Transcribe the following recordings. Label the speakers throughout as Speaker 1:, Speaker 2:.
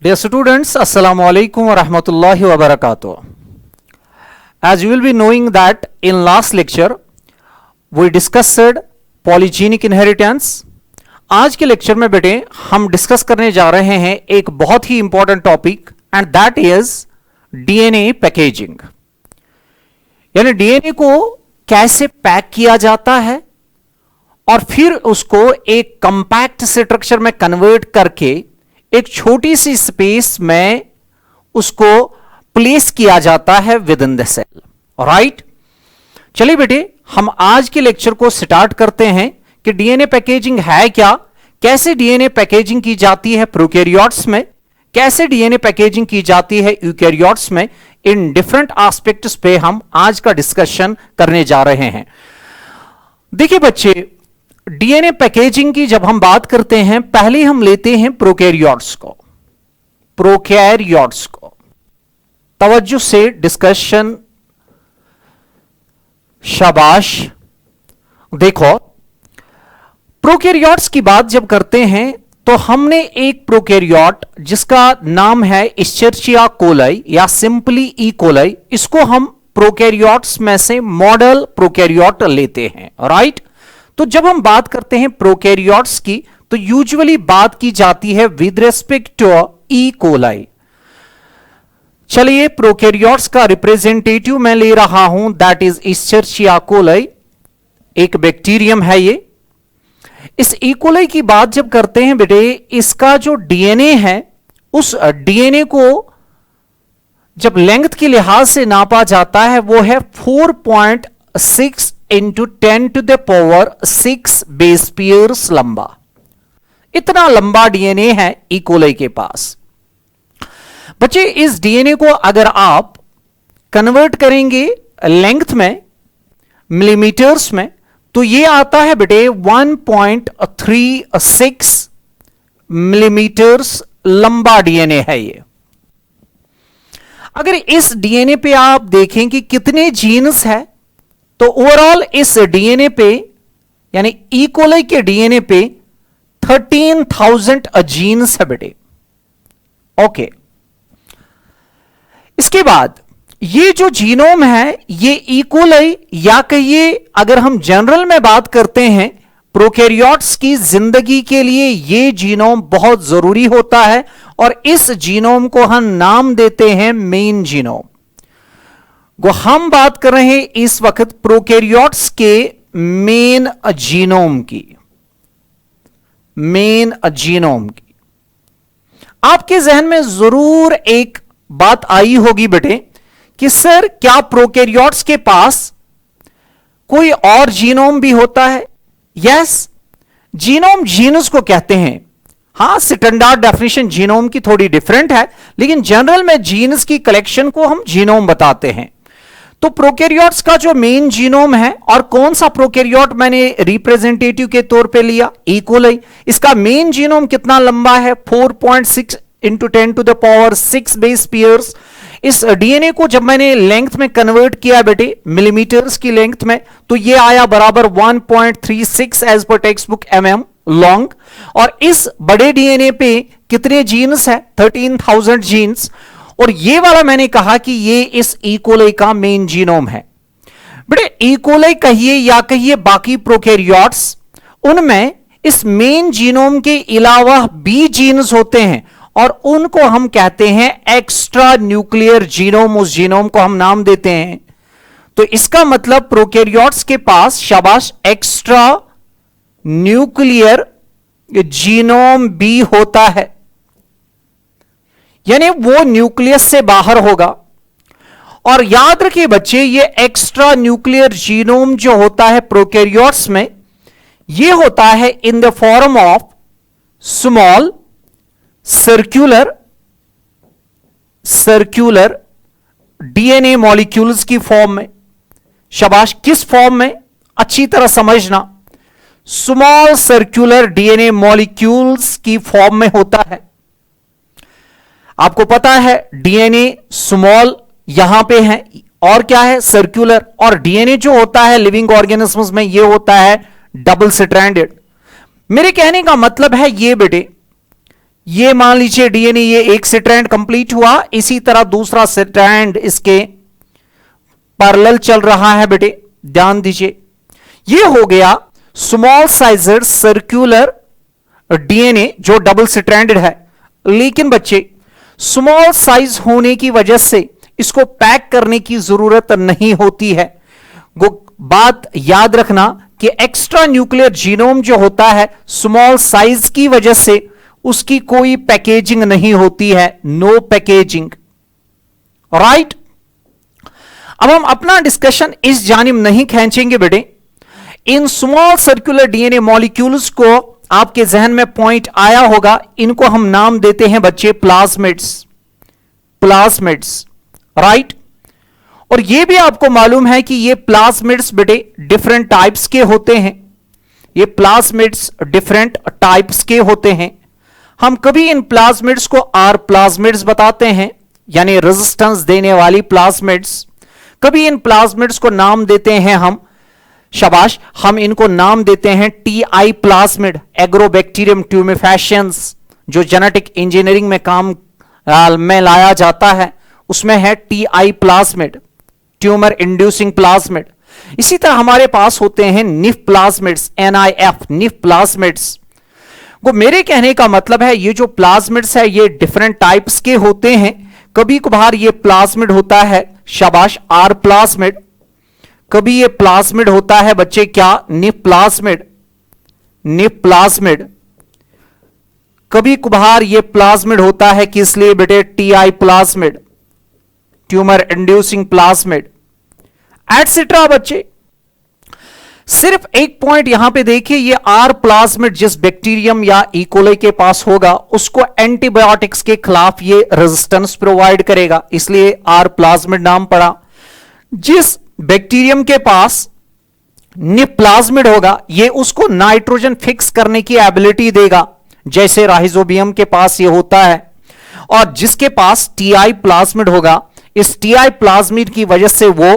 Speaker 1: Dear students, Assalamu alaikum wa rahmatullahi wa barakatuh. As you will be knowing that in last lecture we discussed polygenic inheritance. आज के lecture में बेटे हम discuss करने जा रहे हैं एक बहुत ही important topic and that is DNA packaging. यानी डीएनए को कैसे पैक किया जाता है और फिर उसको एक कंपैक्ट स्ट्रक्चर में कन्वर्ट करके एक छोटी सी स्पेस में उसको प्लेस किया जाता है within the cell. Right, चलिए बेटे हम आज के लेक्चर को स्टार्ट करते हैं कि डीएनए पैकेजिंग है क्या, कैसे डीएनए पैकेजिंग की जाती है प्रोकैरियोट्स में, कैसे डीएनए पैकेजिंग की जाती है यूकैरियोट्स में. इन डिफरेंट एस्पेक्ट्स पे हम आज का डिस्कशन करने जा रहे हैं. देखिए बच्चे, डीएनए पैकेजिंग की जब हम बात करते हैं पहले हम लेते हैं प्रोकैरियोट्स को. तवज्जो से डिस्कशन, शाबाश. देखो, प्रोकैरियोट्स की बात जब करते हैं तो हमने एक प्रोकैरियोट जिसका नाम है इश्चरचिया कोलाई या सिंपली ई कोलाई, इसको हम प्रोकैरियोट्स में से मॉडल प्रोकैरियोट लेते हैं. राइट, तो जब हम बात करते हैं प्रोकैरियोट्स की तो यूजुअली बात की जाती है with respect to E coli. चलिए प्रोकैरियोट्स का रिप्रेजेंटेटिव मैं ले रहा हूं, दैट इज इश्चरचिया कोलाई. एक बैक्टीरियम है ये. इस ई कोलाई की बात जब करते हैं बेटे, इसका जो डीएनए है उस डीएनए को जब लेंथ के लिहाज से नापा जाता है वो है 4.6 इंटू 10⁻⁶ बेस पेयर्स लंबा. इतना लंबा डीएनए है ई कोलाई के पास. बच्चे, इस डीएनए को अगर आप कन्वर्ट करेंगे लेंथ में, मिलीमीटर्स में, तो ये आता है बेटे 1.36 मिलीमीटर्स लंबा डीएनए है ये. अगर इस डीएनए पे आप देखें कि कितने जीन्स है तो ओवरऑल इस डीएनए पे यानी ई कोलाई के डीएनए पे 13,000 जीन्स है बेटे. ओके, इसके बाद ये जो जीनोम है ये ई कोलाई या कहिए अगर हम जनरल में बात करते हैं प्रोकैरियोट्स की जिंदगी के लिए ये जीनोम बहुत जरूरी होता है और इस जीनोम को हम नाम देते हैं मेन जीनोम. हम बात कर रहे हैं इस वक्त प्रोकैरियोट्स के मेन जीनोम की. आपके जहन में जरूर एक बात आई होगी बेटे कि सर क्या प्रोकैरियोट्स के पास कोई और जीनोम भी होता है? यस, जीनोम जीनस को कहते हैं. हां, स्टैंडर्ड डेफिनेशन जीनोम की थोड़ी डिफरेंट है, लेकिन जनरल में जीनस की कलेक्शन को हम जीनोम बताते हैं. तो प्रोकैरियोट्स का जो मेन जीनोम है, और कौन सा प्रोकैरियोट मैंने रिप्रेजेंटेटिव के तौर पे लिया? E coli. इसका मेन जीनोम कितना लंबा है? 4.6 इंटू 10⁻⁶ बेस पेयर्स. इस डीएनए को जब मैंने लेंथ में कन्वर्ट किया बेटे, मिलीमीटर्स की लेंथ में, तो ये आया बराबर 1.36 as per text book mm long. और इस बड़े डीएनए पे कितने जीन्स है? 13,000 जीन्स. और ये वाला मैंने कहा कि ये इस ई कोलाई का मेन जीनोम है. बेटे, ई कोलाई कहिए या कहिए बाकी प्रोकैरियोट्स, उनमें इस मेन जीनोम के अलावा बी जीन्स होते हैं और उनको हम कहते हैं एक्स्ट्रा न्यूक्लियर जीनोम. उस जीनोम को हम नाम देते हैं. तो इसका मतलब प्रोकैरियोट्स के पास, शाबाश, एक्स्ट्रा न्यूक्लियर जीनोम भी होता है, यानी वो न्यूक्लियस से बाहर होगा. और याद रखिए बच्चे, ये एक्स्ट्रा न्यूक्लियर जीनोम जो होता है प्रोकैरियोट्स में, ये होता है in the form of small circular DNA molecules की फॉर्म में. शाबाश, किस फॉर्म में? अच्छी तरह समझना. स्मॉल सर्क्यूलर डीएनए मॉलिक्यूल्स की फॉर्म में होता है. आपको पता है डीएनए स्मॉल यहां पे है और क्या है? सर्क्यूलर. और डीएनए जो होता है लिविंग ऑर्गेनिज्म्स में ये होता है डबल स्ट्रैंडेड. मेरे कहने का मतलब है ये बेटे, ये मान लीजिए डीएनए, ये एक स्ट्रैंड कंप्लीट हुआ, इसी तरह दूसरा स्ट्रैंड इसके पैरेलल चल रहा है बेटे, ध्यान दीजिए। ये हो गया स्मॉल साइजेड सर्कुलर डीएनए जो डबल स्ट्रैंडेड है। लेकिन बच्चे स्मॉल साइज होने की वजह से इसको पैक करने की जरूरत नहीं होती है। वो बात याद रखना कि एक्स्ट्रा न्यूक्लियर जीनोम जो होता है स्मॉल साइज की वजह से उसकी कोई पैकेजिंग नहीं होती है, नो पैकेजिंग, राइट। अब हम अपना डिस्कशन इस जानिब नहीं खींचेंगे बेटे। In small circular DNA molecules को आपके जहन में पॉइंट आया होगा, इनको हम नाम देते हैं बच्चे प्लाज्मिड्स, प्लाज्मिड्स, राइट। और यह भी आपको मालूम है कि ये प्लाज्मिड्स बेटे डिफरेंट टाइप्स के होते हैं, ये प्लाज्मिड्स डिफरेंट टाइप्स के होते हैं। हम कभी इन प्लाज्मिड्स को आर प्लाज्मिड्स बताते हैं, यानी रेजिस्टेंस देने वाली प्लाज्मिड्स। कभी इन प्लाज्मिड्स को नाम देते हैं हम, शाबाश, हम इनको नाम देते हैं टीआई प्लाज्मिड, एग्रोबैक्टीरियम ट्यूमेफेशियंस, जो जेनेटिक इंजीनियरिंग में काम में लाया जाता है, उसमें है TI plasmid, tumour inducing plasmid. इसी तरह हमारे पास होते हैं nif plasmids, NIF, nif plasmids. वो मेरे कहने का मतलब है ये जो प्लाज्मिड्स है ये डिफरेंट टाइप्स के होते हैं। कभी कभार ये प्लाज्मिड होता है, शाबाश, आर प्लाज्मिड। कभी ये प्लाज्मिड होता है बच्चे क्या, निफ प्लाज्मिड, निफ प्लाज्मिड। कभी कभार ये प्लाज्मिड होता है किस लिए बेटे, TI plasmid, tumour inducing plasmid, etcetera बच्चे। सिर्फ एक पॉइंट यहां पे देखिए, ये आर प्लाज्मिड जिस बैक्टीरियम या इकोलाई के पास होगा उसको एंटीबायोटिक्स के खिलाफ ये रेजिस्टेंस प्रोवाइड करेगा, इसलिए आर प्लाज्मिड नाम पड़ा। जिस बैक्टीरियम के पास निफ प्लाज्मिड होगा ये उसको नाइट्रोजन फिक्स करने की एबिलिटी देगा, जैसे राइजोबियम के पास ये होता है। और जिसके पास टीआई प्लाज्मिड होगा, इस टीआई प्लाज्मिड की वजह से वो,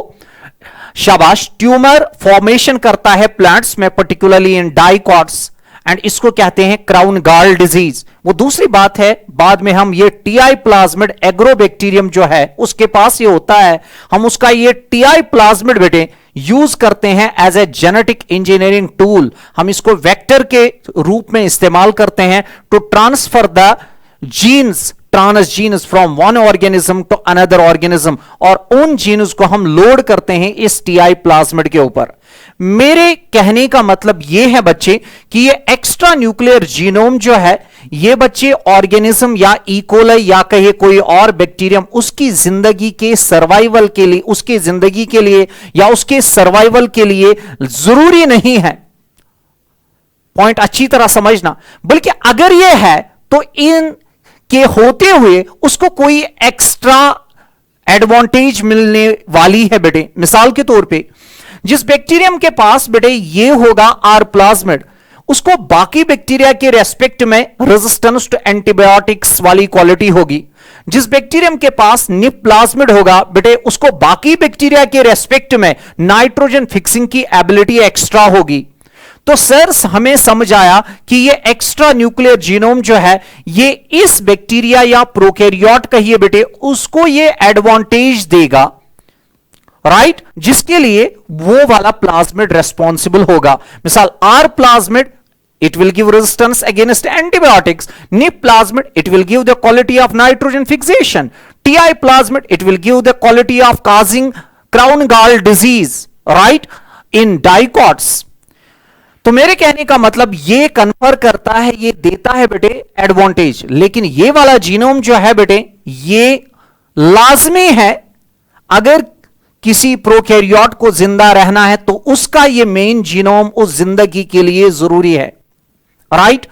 Speaker 1: शाबाश, ट्यूमर फॉर्मेशन करता है प्लांट्स में, पर्टिकुलरली इन डाइकॉट्स, एंड इसको कहते हैं क्राउन गाल डिजीज। वो दूसरी बात है, बाद में हम ये टीआई प्लाज्मिड एग्रोबैक्टीरियम जो है उसके पास ये होता है, हम उसका ये टीआई प्लाज्मिड बेटे यूज करते हैं as a genetic engineering tool. हम इसको वेक्टर के रूप में इस्तेमाल करते हैं to transfer the genes, transgenes from one organism to another organism, और उन जीन्स को हम लोड करते हैं इस टीआई प्लाज्मिड के ऊपर। मेरे कहने का मतलब यह है बच्चे कि ये एक्स्ट्रा न्यूक्लियर जीनोम जो है ये बच्चे ऑर्गेनिज्म या इकोलाई या कहे कोई और बैक्टीरियम उसकी जिंदगी के सर्वाइवल के लिए, उसकी जिंदगी के लिए या उसके सर्वाइवल के लिए जरूरी नहीं है। पॉइंट अच्छी तरह समझना। बल्कि अगर यह है तो इन के होते हुए उसको कोई एक्स्ट्रा एडवांटेज मिलने वाली है बेटे। मिसाल के तौर पे जिस बैक्टीरियम के पास बेटे ये होगा आर प्लाज्मिड, उसको बाकी बैक्टीरिया के रेस्पेक्ट में रेजिस्टेंस टू एंटीबायोटिक्स वाली क्वालिटी होगी। जिस बैक्टीरियम के पास निफ प्लाज्मिड होगा बेटे उसको बाकी बैक्टीरिया के रेस्पेक्ट में नाइट्रोजन फिक्सिंग की एबिलिटी एक्स्ट्रा होगी। तो सर हमें समझ आया कि ये एक्स्ट्रा न्यूक्लियर जीनोम जो है ये इस बैक्टीरिया या प्रोकैरियोट कहिए बेटे उसको ये एडवांटेज देगा, राइट, जिसके लिए वो वाला प्लाज्मिड रेस्पॉन्सिबल होगा। मिसाल R plasmid, it will give resistance against antibiotics. Nif plasmid, it will give the quality of nitrogen fixation. Ti plasmid, it will give the quality of causing crown gall disease, right, in dicots. तो मेरे कहने का मतलब ये confer करता है, ये देता है बेटे एडवांटेज, लेकिन ये वाला जीनोम जो है बेटे ये लाजमी है अगर किसी प्रोकैरियोट को जिंदा रहना है तो उसका ये मेन जीनोम उस जिंदगी के लिए जरूरी है, राइट।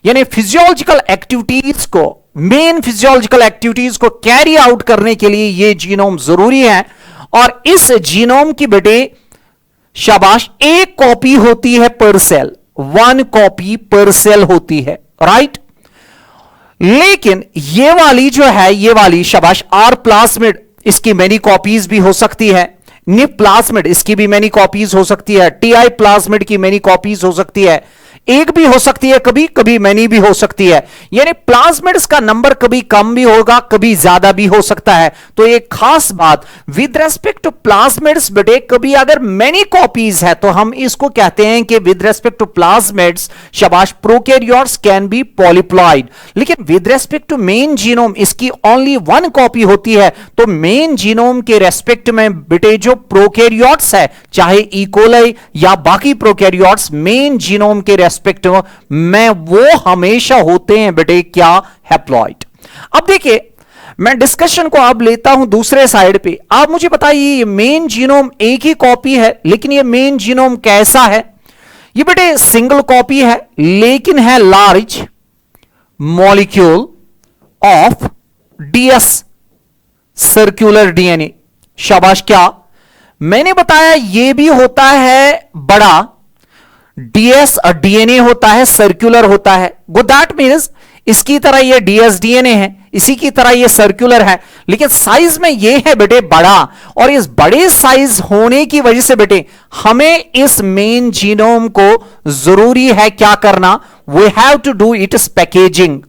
Speaker 1: यानी फिजियोलॉजिकल एक्टिविटीज को, मेन फिजियोलॉजिकल एक्टिविटीज को कैरी आउट करने के लिए ये जीनोम जरूरी है। और इस जीनोम की बेटे शाबाश एक कॉपी होती है पर सेल, 1 कॉपी पर सेल होती है, राइट। लेकिन ये वाली जो है, ये वाली शाबाश आर प्लाज्मिड, इसकी मेनी कॉपीज भी हो सकती है। निफ प्लाज्मिड, इसकी भी मेनी कॉपीज हो सकती है। टीआई प्लाज्मिड की मेनी कॉपीज हो सकती है। एक भी हो सकती है, कभी कभी मैनी भी हो सकती है, यानी प्लाज्मिड्स का नंबर कभी कम भी होगा, कभी ज्यादा भी हो सकता है। तो एक खास बात विद रेस्पेक्ट टू प्लाज्मिड्स बेटे, कभी अगर मैनी कॉपीज है तो हम इसको कहते हैं कि विद रेस्पेक्ट टू प्लाज्मिड्स शाबाश प्रोकैरियोट्स कैन बी पॉलीप्लॉइड। लेकिन with respect to main genome इसकी ओनली वन कॉपी होती है। तो मेन जीनोम के रेस्पेक्ट में बेटे जो प्रोकैरियोट्स है, चाहे इकोलाई या बाकी प्रोकैरियोट्स, मेन जीनोम के रेस्पेक्ट में वो हमेशा होते हैं बेटे क्या, हैप्लॉइड। अब देखिए मैं डिस्कशन को अब लेता हूं दूसरे साइड पे। आप मुझे बताइए ये मेन जीनोम एक ही कॉपी है, लेकिन ये मेन जीनोम कैसा है? ये बेटे सिंगल कॉपी है, लेकिन है large molecule of DS circular DNA. शाबाश, क्या मैंने बताया ये भी होता है बड़ा डीएस डीएनए होता है, सर्कुलर होता है। गो दैट मीन्स इसकी तरह ये डीएस डीएनए है, इसी की तरह ये सर्कुलर है, लेकिन साइज में ये है बेटे बड़ा। और इस बड़े साइज होने की वजह से बेटे हमें इस मेन जीनोम को जरूरी है क्या करना, we have to do it is packaging,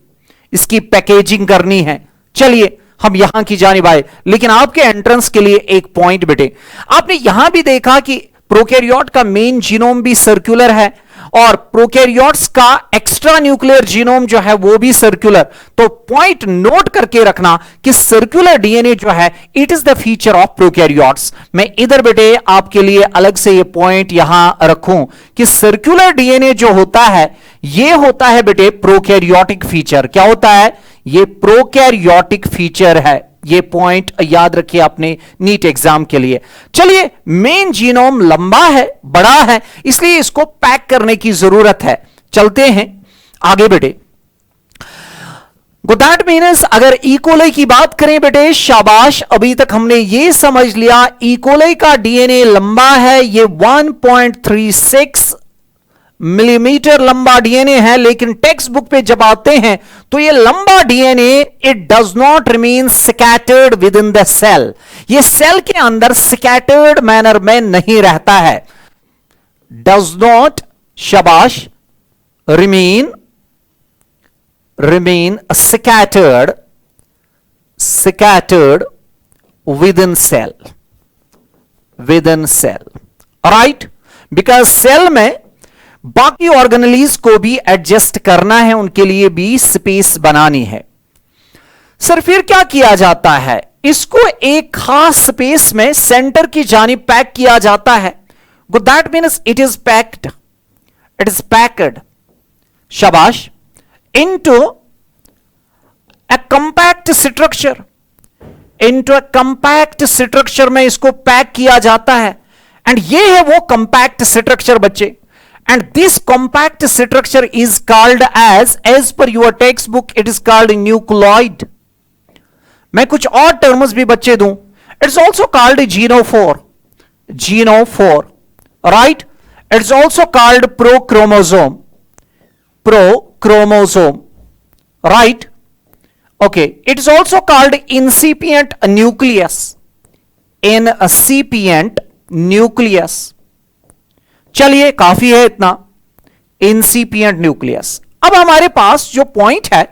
Speaker 1: इसकी पैकेजिंग करनी है। चलिए हम यहां की जानिब आए, लेकिन आपके एंट्रेंस के लिए एक पॉइंट बेटे, आपने यहां भी देखा कि प्रोकैरियोट का मेन जीनोम भी सर्कुलर है और प्रोकैरियोट्स का एक्स्ट्रा न्यूक्लियर जीनोम जो है वो भी सर्कुलर। तो पॉइंट नोट करके रखना कि सर्कुलर डीएनए जो है it is the feature of prokaryotes. मैं इधर बेटे आपके लिए अलग से ये पॉइंट यहां रखूं कि सर्कुलर डीएनए जो होता है ये होता है बेटे प्रोकैरियोटिक फीचर। क्या होता है? ये प्रोकैरियोटिक फीचर है। ये पॉइंट याद रखिए आपने नीट एग्जाम के लिए। चलिए मेन जीनोम लंबा है, बड़ा है, इसलिए इसको पैक करने की जरूरत है। चलते हैं आगे बेटे। दैट मीन्स अगर इकोलाई की बात करें बेटे, शाबाश, अभी तक हमने ये समझ लिया इकोलाई का डीएनए लंबा है, ये 1.36 मिलीमीटर लंबा डीएनए है। लेकिन टेक्स्ट बुक पे जब आते हैं तो ये लंबा DNA it does not remain scattered within the cell, ये सेल के अंदर स्कैटर्ड मैनर में नहीं रहता है। डज नॉट, शाबाश, remain scattered within cell, right? Because cell में बाकी ऑर्गेनेलीज को भी एडजस्ट करना है, उनके लिए भी स्पेस बनानी है। सर फिर क्या किया जाता है? इसको एक खास स्पेस में सेंटर की जानिब पैक किया जाता है। That means it is packed, शाबाश, into a compact structure, में इसको पैक किया जाता है। एंड ये है वो कंपैक्ट स्ट्रक्चर बच्चे, and this compact structure is called as per your text book it is called nucleoid. मैं कुछ और टर्म्स भी बच्चे दूं, it's also called genophore, right? It's also called prochromosome, right? Okay, it is also called incipient nucleus. चलिए काफी है इतना, incipient nucleus। अब हमारे पास जो पॉइंट है,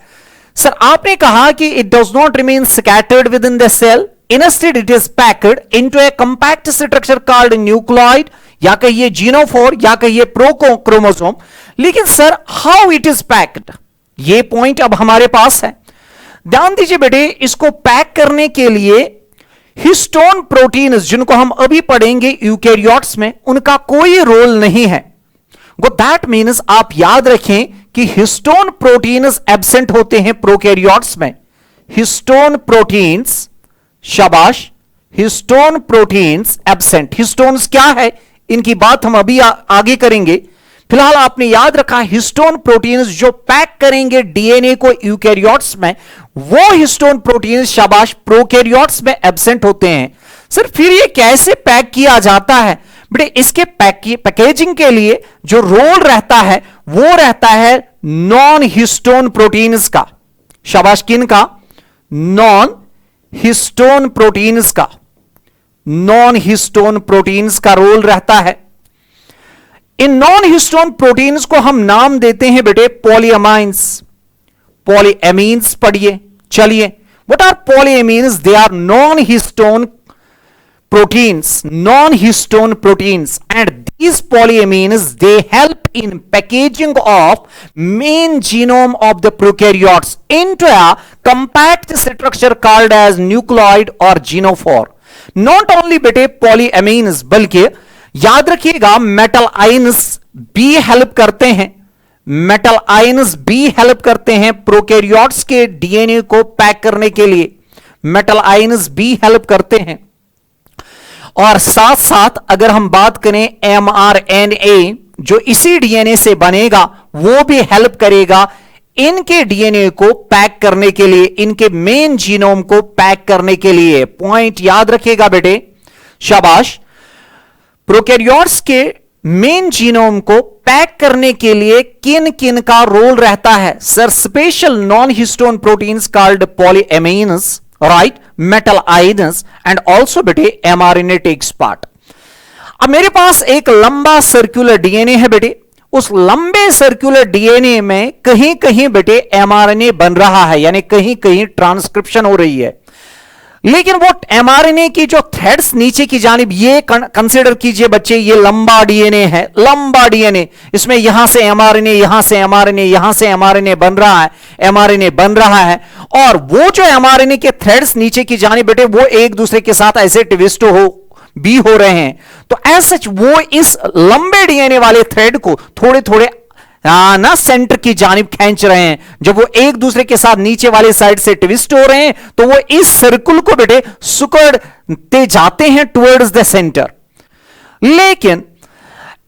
Speaker 1: सर आपने कहा कि it does not remain scattered within the cell, instead it is packed into a compact structure called nucleoid, या कहिए जीनोफोर या कहिए प्रोक्रोमोसोम। लेकिन sir how it is packed, ये पॉइंट अब हमारे पास है। ध्यान दीजिए बेटे, इसको पैक करने के लिए हिस्टोन प्रोटीन्स, जिनको हम अभी पढ़ेंगे यूकैरियोट्स में, उनका कोई रोल नहीं है। दैट मीन्स आप याद रखें कि हिस्टोन प्रोटीन्स एब्सेंट होते हैं प्रोकैरियोट्स में। हिस्टोन प्रोटीन्स, शाबाश, हिस्टोन प्रोटीन्स एब्सेंट। हिस्टोन्स क्या है इनकी बात हम अभी आगे करेंगे। फिलहाल आपने याद रखा हिस्टोन प्रोटीन्स जो पैक करेंगे डीएनए को यूकैरियोट्स में, वो हिस्टोन प्रोटीन्स शाबाश प्रोकैरियोट्स में एब्सेंट होते हैं। सर फिर ये कैसे पैक किया जाता है? बेटे इसके पैकेजिंग के लिए जो रोल रहता है वो रहता है नॉन हिस्टोन प्रोटीन्स का। शाबाश, किन का? नॉन हिस्टोन प्रोटीन्स का। नॉन हिस्टोन प्रोटीन्स का रोल रहता है। इन नॉन हिस्टोन प्रोटीन्स को हम नाम देते हैं बेटे पॉलीअमाइंस, पॉलीएमीन्स पढ़िए। चलिए, what are polyamines? They are non histone proteins, and these polyamines, they help in packaging of main genome of the prokaryotes into a compact structure called as nucleoid or genophore. Not only बेटे polyamines, बल्कि याद रखिएगा metal ions भी help करते हैं, metal ions भी help करते हैं प्रोकैरियोट्स के डीएनए को पैक करने के लिए, मेटल आयन्स भी हेल्प करते हैं। और साथ साथ अगर हम बात करें mRNA जो इसी डीएनए से बनेगा, वो भी हेल्प करेगा इनके डीएनए को पैक करने के लिए, इनके मेन जीनोम को पैक करने के लिए। पॉइंट याद रखिएगा बेटे, शाबाश। प्रोकैरियोट्स के मेन जीनोम को पैक करने के लिए किन किन का रोल रहता है? Sir, special non histone proteins called polyamines, right, metal ions, and also बेटे एमआरएनए टेक्स पार्ट। अब मेरे पास एक लंबा सर्कुलर डीएनए है बेटे, उस लंबे सर्कुलर डीएनए में कहीं कहीं बेटे एमआरएनए बन रहा है, यानी कहीं कहीं ट्रांसक्रिप्शन हो रही है। लेकिन वो एमआरएनए की जो थ्रेड्स नीचे की जानिब, ये कंसीडर कीजिए बच्चे, ये लंबा डीएनए है, लंबा डीएनए, इसमें यहां से एमआरएनए, यहां से एमआरएनए, यहां से एमआरएनए बन रहा है, एमआरएनए बन रहा है। और वो जो एमआरएनए के थ्रेड्स नीचे की जानिब बेटे, वो एक दूसरे के साथ ऐसे ट्विस्ट हो रहे हैं। तो एज सच वो इस लंबे डीएनए वाले थ्रेड को थोड़े थोड़े ना सेंटर की जानिब खींच रहे हैं। जब वो एक दूसरे के साथ नीचे वाले साइड से ट्विस्ट हो रहे हैं, तो वो इस सर्कुल को बेटे सुकड़ते जाते हैं टुवर्ड्स द सेंटर। लेकिन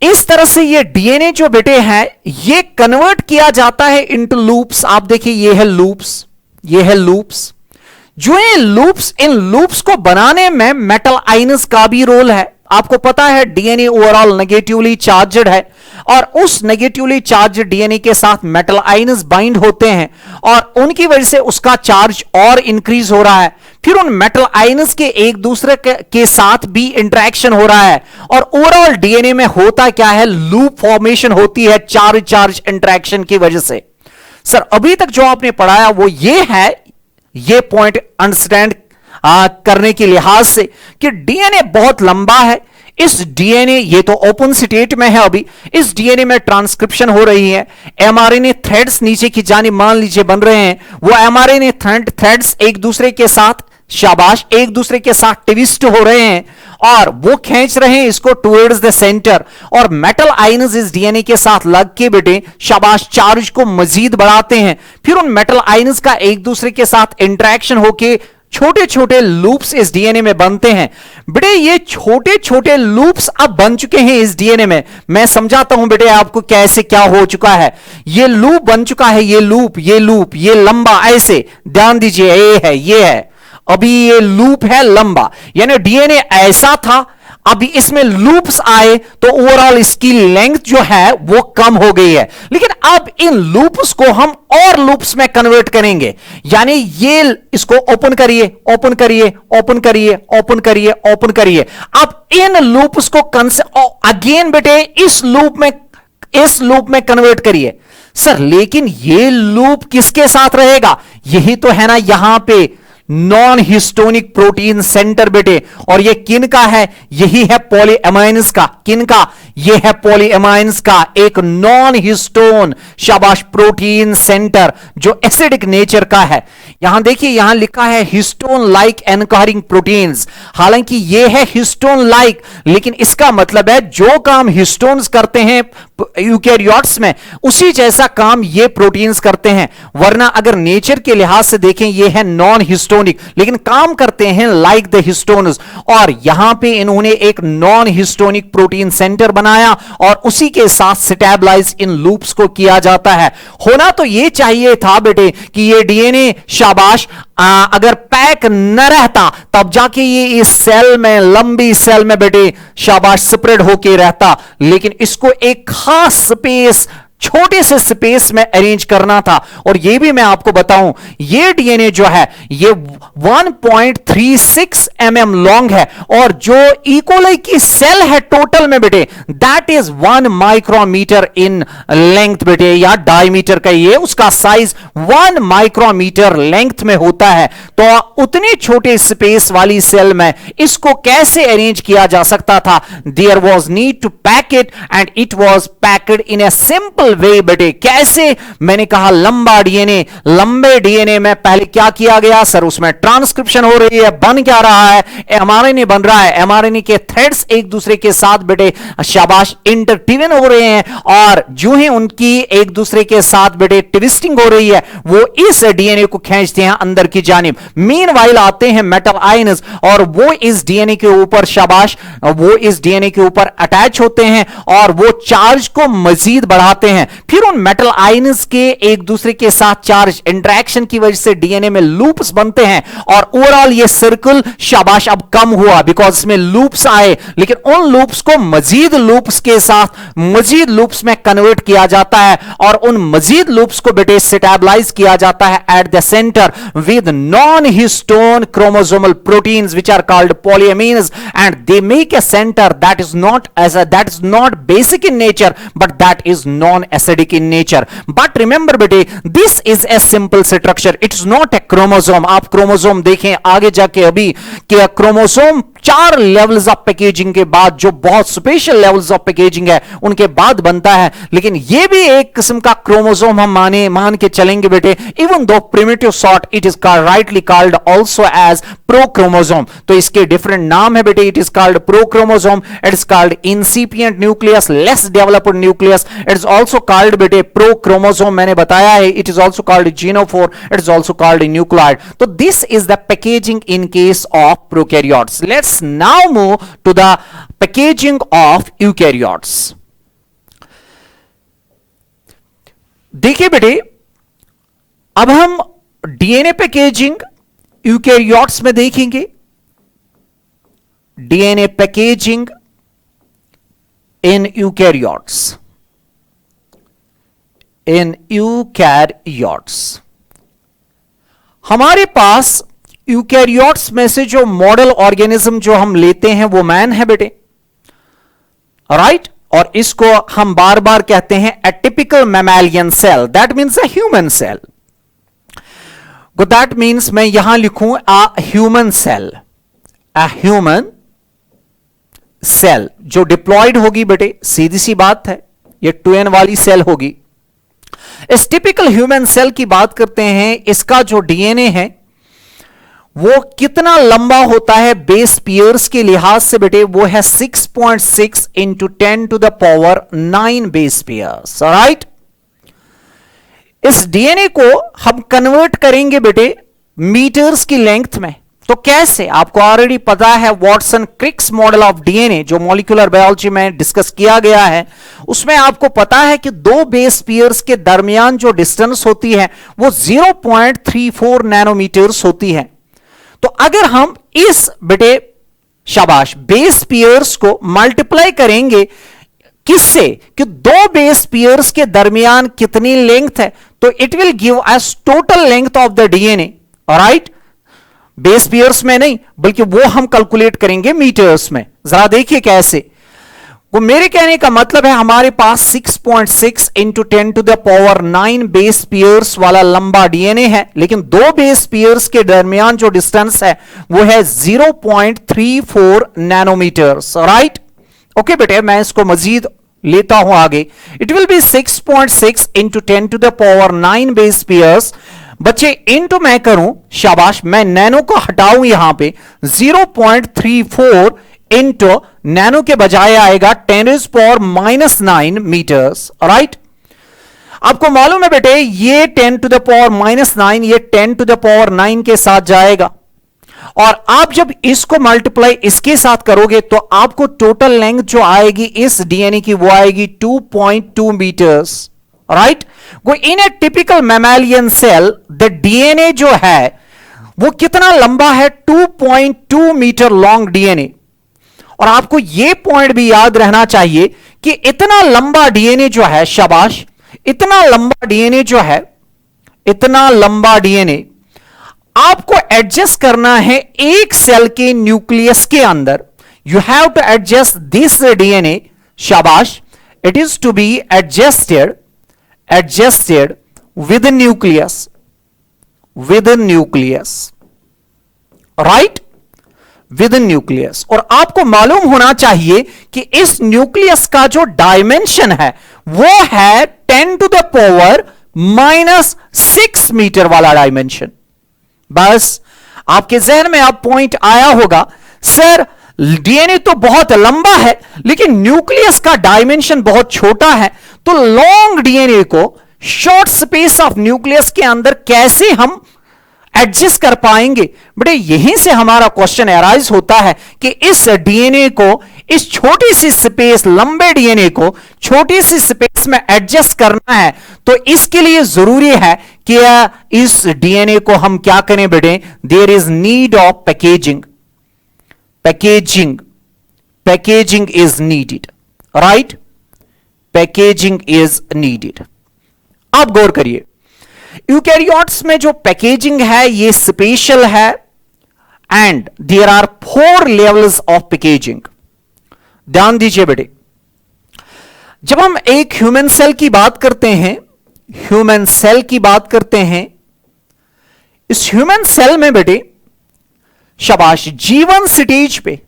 Speaker 1: इस तरह से ये डीएनए जो बेटे है, ये कन्वर्ट किया जाता है इनटू लूप्स। आप देखिए, ये है लूप्स, ये है लूप्स। जो ये लूप्स, इन लूप्स को बनाने में मेटल आयन्स का भी रोल है। आपको पता है डीएनए ओवरऑल नेगेटिवली चार्ज्ड है, और उस नेगेटिवली चार्ज्ड डीएनए के साथ मेटल आयन्स बाइंड होते हैं, और उनकी वजह से उसका चार्ज और इंक्रीज हो रहा है। फिर उन मेटल आयन्स के एक दूसरे के साथ भी इंटरेक्शन हो रहा है, और ओवरऑल डीएनए में होता क्या है? लूप फॉर्मेशन होती है चार्ज चार्ज इंटरेक्शन की वजह से। सर, अभी तक जो आपने पढ़ाया वो ये है, ये पॉइंट अंडरस्टैंड करने के लिहाज से कि डीएनए बहुत लंबा है। इस डीएनए, ये तो ओपन स्टेट में है अभी, इस डीएनए में ट्रांसक्रिप्शन हो रही है, एमआरएनए थ्रेड्स नीचे की जानिब मान लीजिए बन रहे हैं, वो एमआरएनए थ्रेड्स एक दूसरे के साथ, शाबाश, एक दूसरे के साथ ट्विस्ट हो रहे हैं, और वो खींच रहे हैं इसको टुवर्ड्स द सेंटर, और मेटल आयन्स इस डीएनए के साथ लग के बेटे शाबाश चार्ज को मजीद बढ़ाते हैं। फिर उन मेटल आयन्स का एक दूसरे के साथ इंटरेक्शन होके छोटे छोटे लूप्स इस डीएनए में बनते हैं। बेटे ये छोटे छोटे लूप्स अब बन चुके हैं इस डीएनए में। मैं समझाता हूं बेटे आपको कैसे क्या हो चुका है। ये लूप बन चुका है, ये लूप, ये लूप, ये लंबा, ऐसे ध्यान दीजिए, ये है अभी ये लूप है लंबा, यानी डीएनए ऐसा था, अभी इसमें लूप्स आए तो ओवरऑल इसकी लेंथ जो है वो कम हो गई है। लेकिन अब इन लूप्स को हम और लूप्स में कन्वर्ट करेंगे, यानी ये इसको ओपन करिए, ओपन करिए, ओपन करिए, ओपन करिए, ओपन करिए। अब इन लूप्स को अगेन बेटे इस लूप में कन्वर्ट करिए। सर, लेकिन ये लूप किसके साथ रहेगा? यही तो है ना यहां पे नॉन हिस्टोनिक प्रोटीन सेंटर बेटे, और ये किन का है? यही है पॉलीएमाइन्स का। किन का? ये है पॉलीएमाइन्स का एक नॉन हिस्टोन, शाबाश, प्रोटीन सेंटर जो एसिडिक नेचर का है। यहां देखिए, यहां लिखा है हिस्टोन लाइक एनकोरिंग प्रोटीन्स। हालांकि ये है हिस्टोन लाइक, लेकिन इसका मतलब है जो काम हिस्टोन्स करते हैं यूकेरियोट्स में, उसी जैसा काम ये प्रोटीन्स करते हैं। वरना अगर नेचर के लिहाज से देखें, ये है नॉन हिस्टोनिक, लेकिन काम करते हैं लाइक द हिस्टोन्स। और यहां पे इन्होंने एक नॉन हिस्टोनिक प्रोटीन सेंटर बनाया, और उसी के साथ स्टेबलाइज इन लूप्स को किया जाता है। होना तो ये चाहिए था बेटे कि ये डीएनए, शाबाश, अगर पैक न रहता तब जाके ये इस सेल में, लंबी सेल में बेटे शाबाश स्प्रेड होके रहता, लेकिन इसको एक खास स्पेस छोटे से स्पेस में अरेंज करना था। और यह भी मैं आपको बताऊं, यह डीएनए जो है ये 1.36 mm लॉन्ग है, और जो इकोलाई की सेल है टोटल में बेटे, that is 1 micrometre in length बेटे, या डायमीटर का ये उसका साइज 1 माइक्रोमीटर लेंथ में होता है। तो उतने छोटे स्पेस वाली सेल में इसको कैसे अरेंज किया जा सकता था? There was need to pack it, and it was packed in a simple way बेटे। कैसे? मैंने कहा लंबा डीएनए, लंबे डीएनए में पहले क्या किया गया सर? उसमें ट्रांसक्रिप्शन हो रही है, बन क्या रहा है? एमआरएनए बन रहा है। एमआरएनए के थ्रेड्स एक दूसरे के साथ बेटे शाबाश इंटरट्वीन हो रहे हैं, और जो ही उनकी एक दूसरे के साथ बेटे ट्विस्टिंग हो रही है, वो इस डीएनए को खींचते हैं अंदर की जानिब। मीनवाइल आते हैं मेटल आयंस, और वो इस डीएनए के ऊपर शाबाश, वो इस डीएनए के ऊपर अटैच होते हैं, और वो चार्ज को मजीद बढ़ाते हैं। फिर उन मेटल आयंस के एक दूसरे के साथ चार्ज इंटरेक्शन की वजह से डीएनए में लूप्स बनते हैं, और ओवरऑल ये सर्कल शाबाश अब कम हुआ बिकॉज इसमें लूप्स आए। लेकिन उन लूप्स को मजीद लूप्स के साथ मजीद लूप्स में कन्वर्ट किया जाता है, और उन मजीद लूप्स को बेटे स्टेबलाइज किया जाता है at the centre with non histone chromosomal proteins which are called polyamines, and they make a centre that is not basic in nature but that is non acidic in nature. But remember बेटे, this is a simple structure, it is not a chromosome. आप chromosome देखें आगे जाके अभी कि chromosome 4 levels of packaging के बाद, जो बहुत स्पेशल लेवल्स ऑफ पैकेजिंग है उनके बाद बनता है। लेकिन यह भी एक किस्म का क्रोमोसोम हम मान के चलेंगे बेटे, even though primitive sort, it is rightly called also as prochromosome. तो इसके डिफरेंट नाम है बेटे, it is called prochromosome, it is called incipient nucleus, less developed nucleus, it is also called बेटे प्रोक्रोमोसोम, मैंने बताया है। It is also called genophore, it is also called nucleoid. तो this is the packaging in case of prokaryotes. Let's now move to the packaging of eukaryotes. देखिए बेटे, अब हम DNA packaging eukaryotes में देखेंगे। डीएनए पैकेजिंग इन यूकैरियोट्स, हमारे पास eukaryotes में से जो मॉडल ऑर्गेनिज्म जो हम लेते हैं वो मैन है बेटे, राइट। और इसको हम बार बार कहते हैं a typical mammalian cell, that means a human cell. That means मैं यहां लिखूं a human cell, a human cell जो डिप्लॉयड होगी बेटे, सीधी सी बात है, ये 2n वाली सेल होगी। इस टिपिकल ह्यूमन सेल की बात करते हैं, इसका जो डीएनए है वो कितना लंबा होता है बेस पेयर्स के लिहाज से बेटे, वो है 6.6 into 10 to the power 9 base pairs, right. इस डीएनए को हम कन्वर्ट करेंगे बेटे मीटर्स की लेंथ में। तो कैसे? आपको ऑलरेडी पता है Watson Crick's model of DNA जो मॉलिक्यूलर बायोलॉजी में डिस्कस किया गया है, उसमें आपको पता है कि दो बेस पेयर्स के दरमियान जो डिस्टेंस होती है वो 0.34 नैनोमीटर्स होती है। तो अगर हम इस बेटे शाबाश बेस पेयर्स को मल्टीप्लाई करेंगे किससे, कि दो बेस पेयर्स के दरमियान कितनी लेंथ है, तो it will give us total length of the DNA, right. Base pairs में नहीं, बल्कि वो हम कैलकुलेट करेंगे मीटर्स में। जरा देखिए कैसे। वो मेरे कहने का मतलब है हमारे पास 6.6 into 10 to the power 9 base pairs वाला लंबा डीएनए है, लेकिन दो बेस पेयर्स के दरमियान जो डिस्टेंस है वो है 0.34 नैनोमीटर्स, राइट। ओके बेटे, मैं इसको मजीद लेता हूं आगे। It will be 6.6 into 10 to the power 9 base pairs. बच्चे इंटू मैं करूं, शाबाश, मैं नैनो को हटाऊं यहां पे, 0.34 इंटू नैनो के बजाय आएगा 10⁻⁹ मीटर्स, राइट। आपको मालूम है बेटे ये 10 टू द पावर -9 ये 10 टू द पावर 9 के साथ जाएगा, और आप जब इसको मल्टीप्लाई इसके साथ करोगे तो आपको टोटल लेंथ जो आएगी इस डीएनए की वो आएगी 2.2 मीटर्स, राइट। वो in a typical mammalian cell the DNA जो है वो कितना लंबा है, 2.2 मीटर लॉन्ग डीएनए। और आपको यह पॉइंट भी याद रहना चाहिए कि इतना लंबा डीएनए जो है, शाबाश, इतना लंबा डीएनए जो है, इतना लंबा डीएनए आपको एडजस्ट करना है एक सेल के न्यूक्लियस के अंदर. You have to adjust this DNA. शाबाश. It is to be adjusted with nucleus, right, with nucleus. और आपको मालूम होना चाहिए कि इस न्यूक्लियस का जो डायमेंशन है वो है 10 to the power -6 मीटर वाला डायमेंशन. बस आपके जहन में अब पॉइंट आया होगा, सर डीएनए तो बहुत लंबा है लेकिन न्यूक्लियस का डायमेंशन बहुत छोटा है, तो लॉन्ग डीएनए को शॉर्ट स्पेस ऑफ न्यूक्लियस के अंदर कैसे हम एडजस्ट कर पाएंगे. बेटे यहीं से हमारा क्वेश्चन अराइज होता है कि इस डीएनए को, इस छोटी सी स्पेस, लंबे डीएनए को छोटी सी स्पेस में एडजस्ट करना है, तो इसके लिए जरूरी है कि इस डीएनए को हम क्या करें बेटे, there is need of packaging is needed, right, packaging is needed. आप गौर करिए, यूकैरियोट्स में जो पैकेजिंग है ये स्पेशल है and there are 4 levels of packaging. ध्यान दीजिए बेटे, जब हम एक ह्यूमन सेल की बात करते हैं, इस ह्यूमन सेल में बेटे शाबाश, जीवन स्टेज पे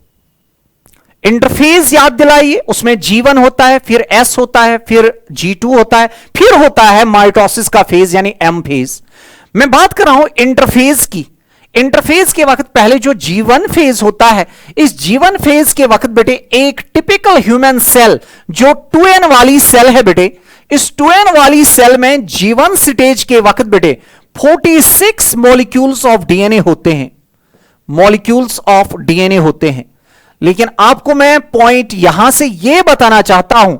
Speaker 1: इंटरफेज याद दिलाइए, उसमें जीवन होता है, फिर एस होता है, फिर G2 होता है, फिर होता है माइटोसिस का फेज यानी एम फेज. मैं बात कर रहा हूं इंटरफेज की. इंटरफेज के वक्त पहले जो जीवन फेज होता है, इस जीवन फेज के वक्त बेटे एक टिपिकल ह्यूमन सेल जो 2n वाली सेल है बेटे, इस 2n वाली सेल में जीवन स्टेज के वक्त बेटे 46 मॉलिक्यूल्स ऑफ डीएनए होते हैं. लेकिन आपको मैं पॉइंट यहां से यह बताना चाहता हूं,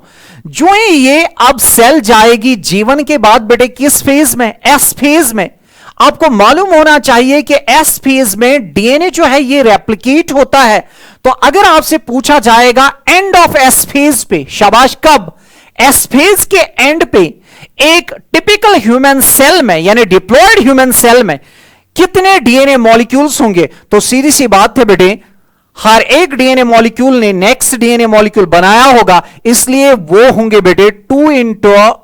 Speaker 1: जो ही ये अब सेल जाएगी जीवन के बाद बेटे किस फेज में, एस फेज में. आपको मालूम होना चाहिए कि एस फेज में डीएनए जो है ये रेप्लिकेट होता है. तो अगर आपसे पूछा जाएगा एंड ऑफ एस फेज पे, शाबाश, कब, एस फेज के एंड पे एक टिपिकल ह्यूमन सेल में यानी डिप्लॉयड ह्यूमन सेल में कितने डीएनए मॉलिक्यूल्स होंगे, तो सीधी सी बात है बेटे, हर एक डीएनए मॉलिक्यूल ने नेक्स्ट डीएनए मॉलिक्यूल बनाया होगा, इसलिए वो होंगे बेटे 2 into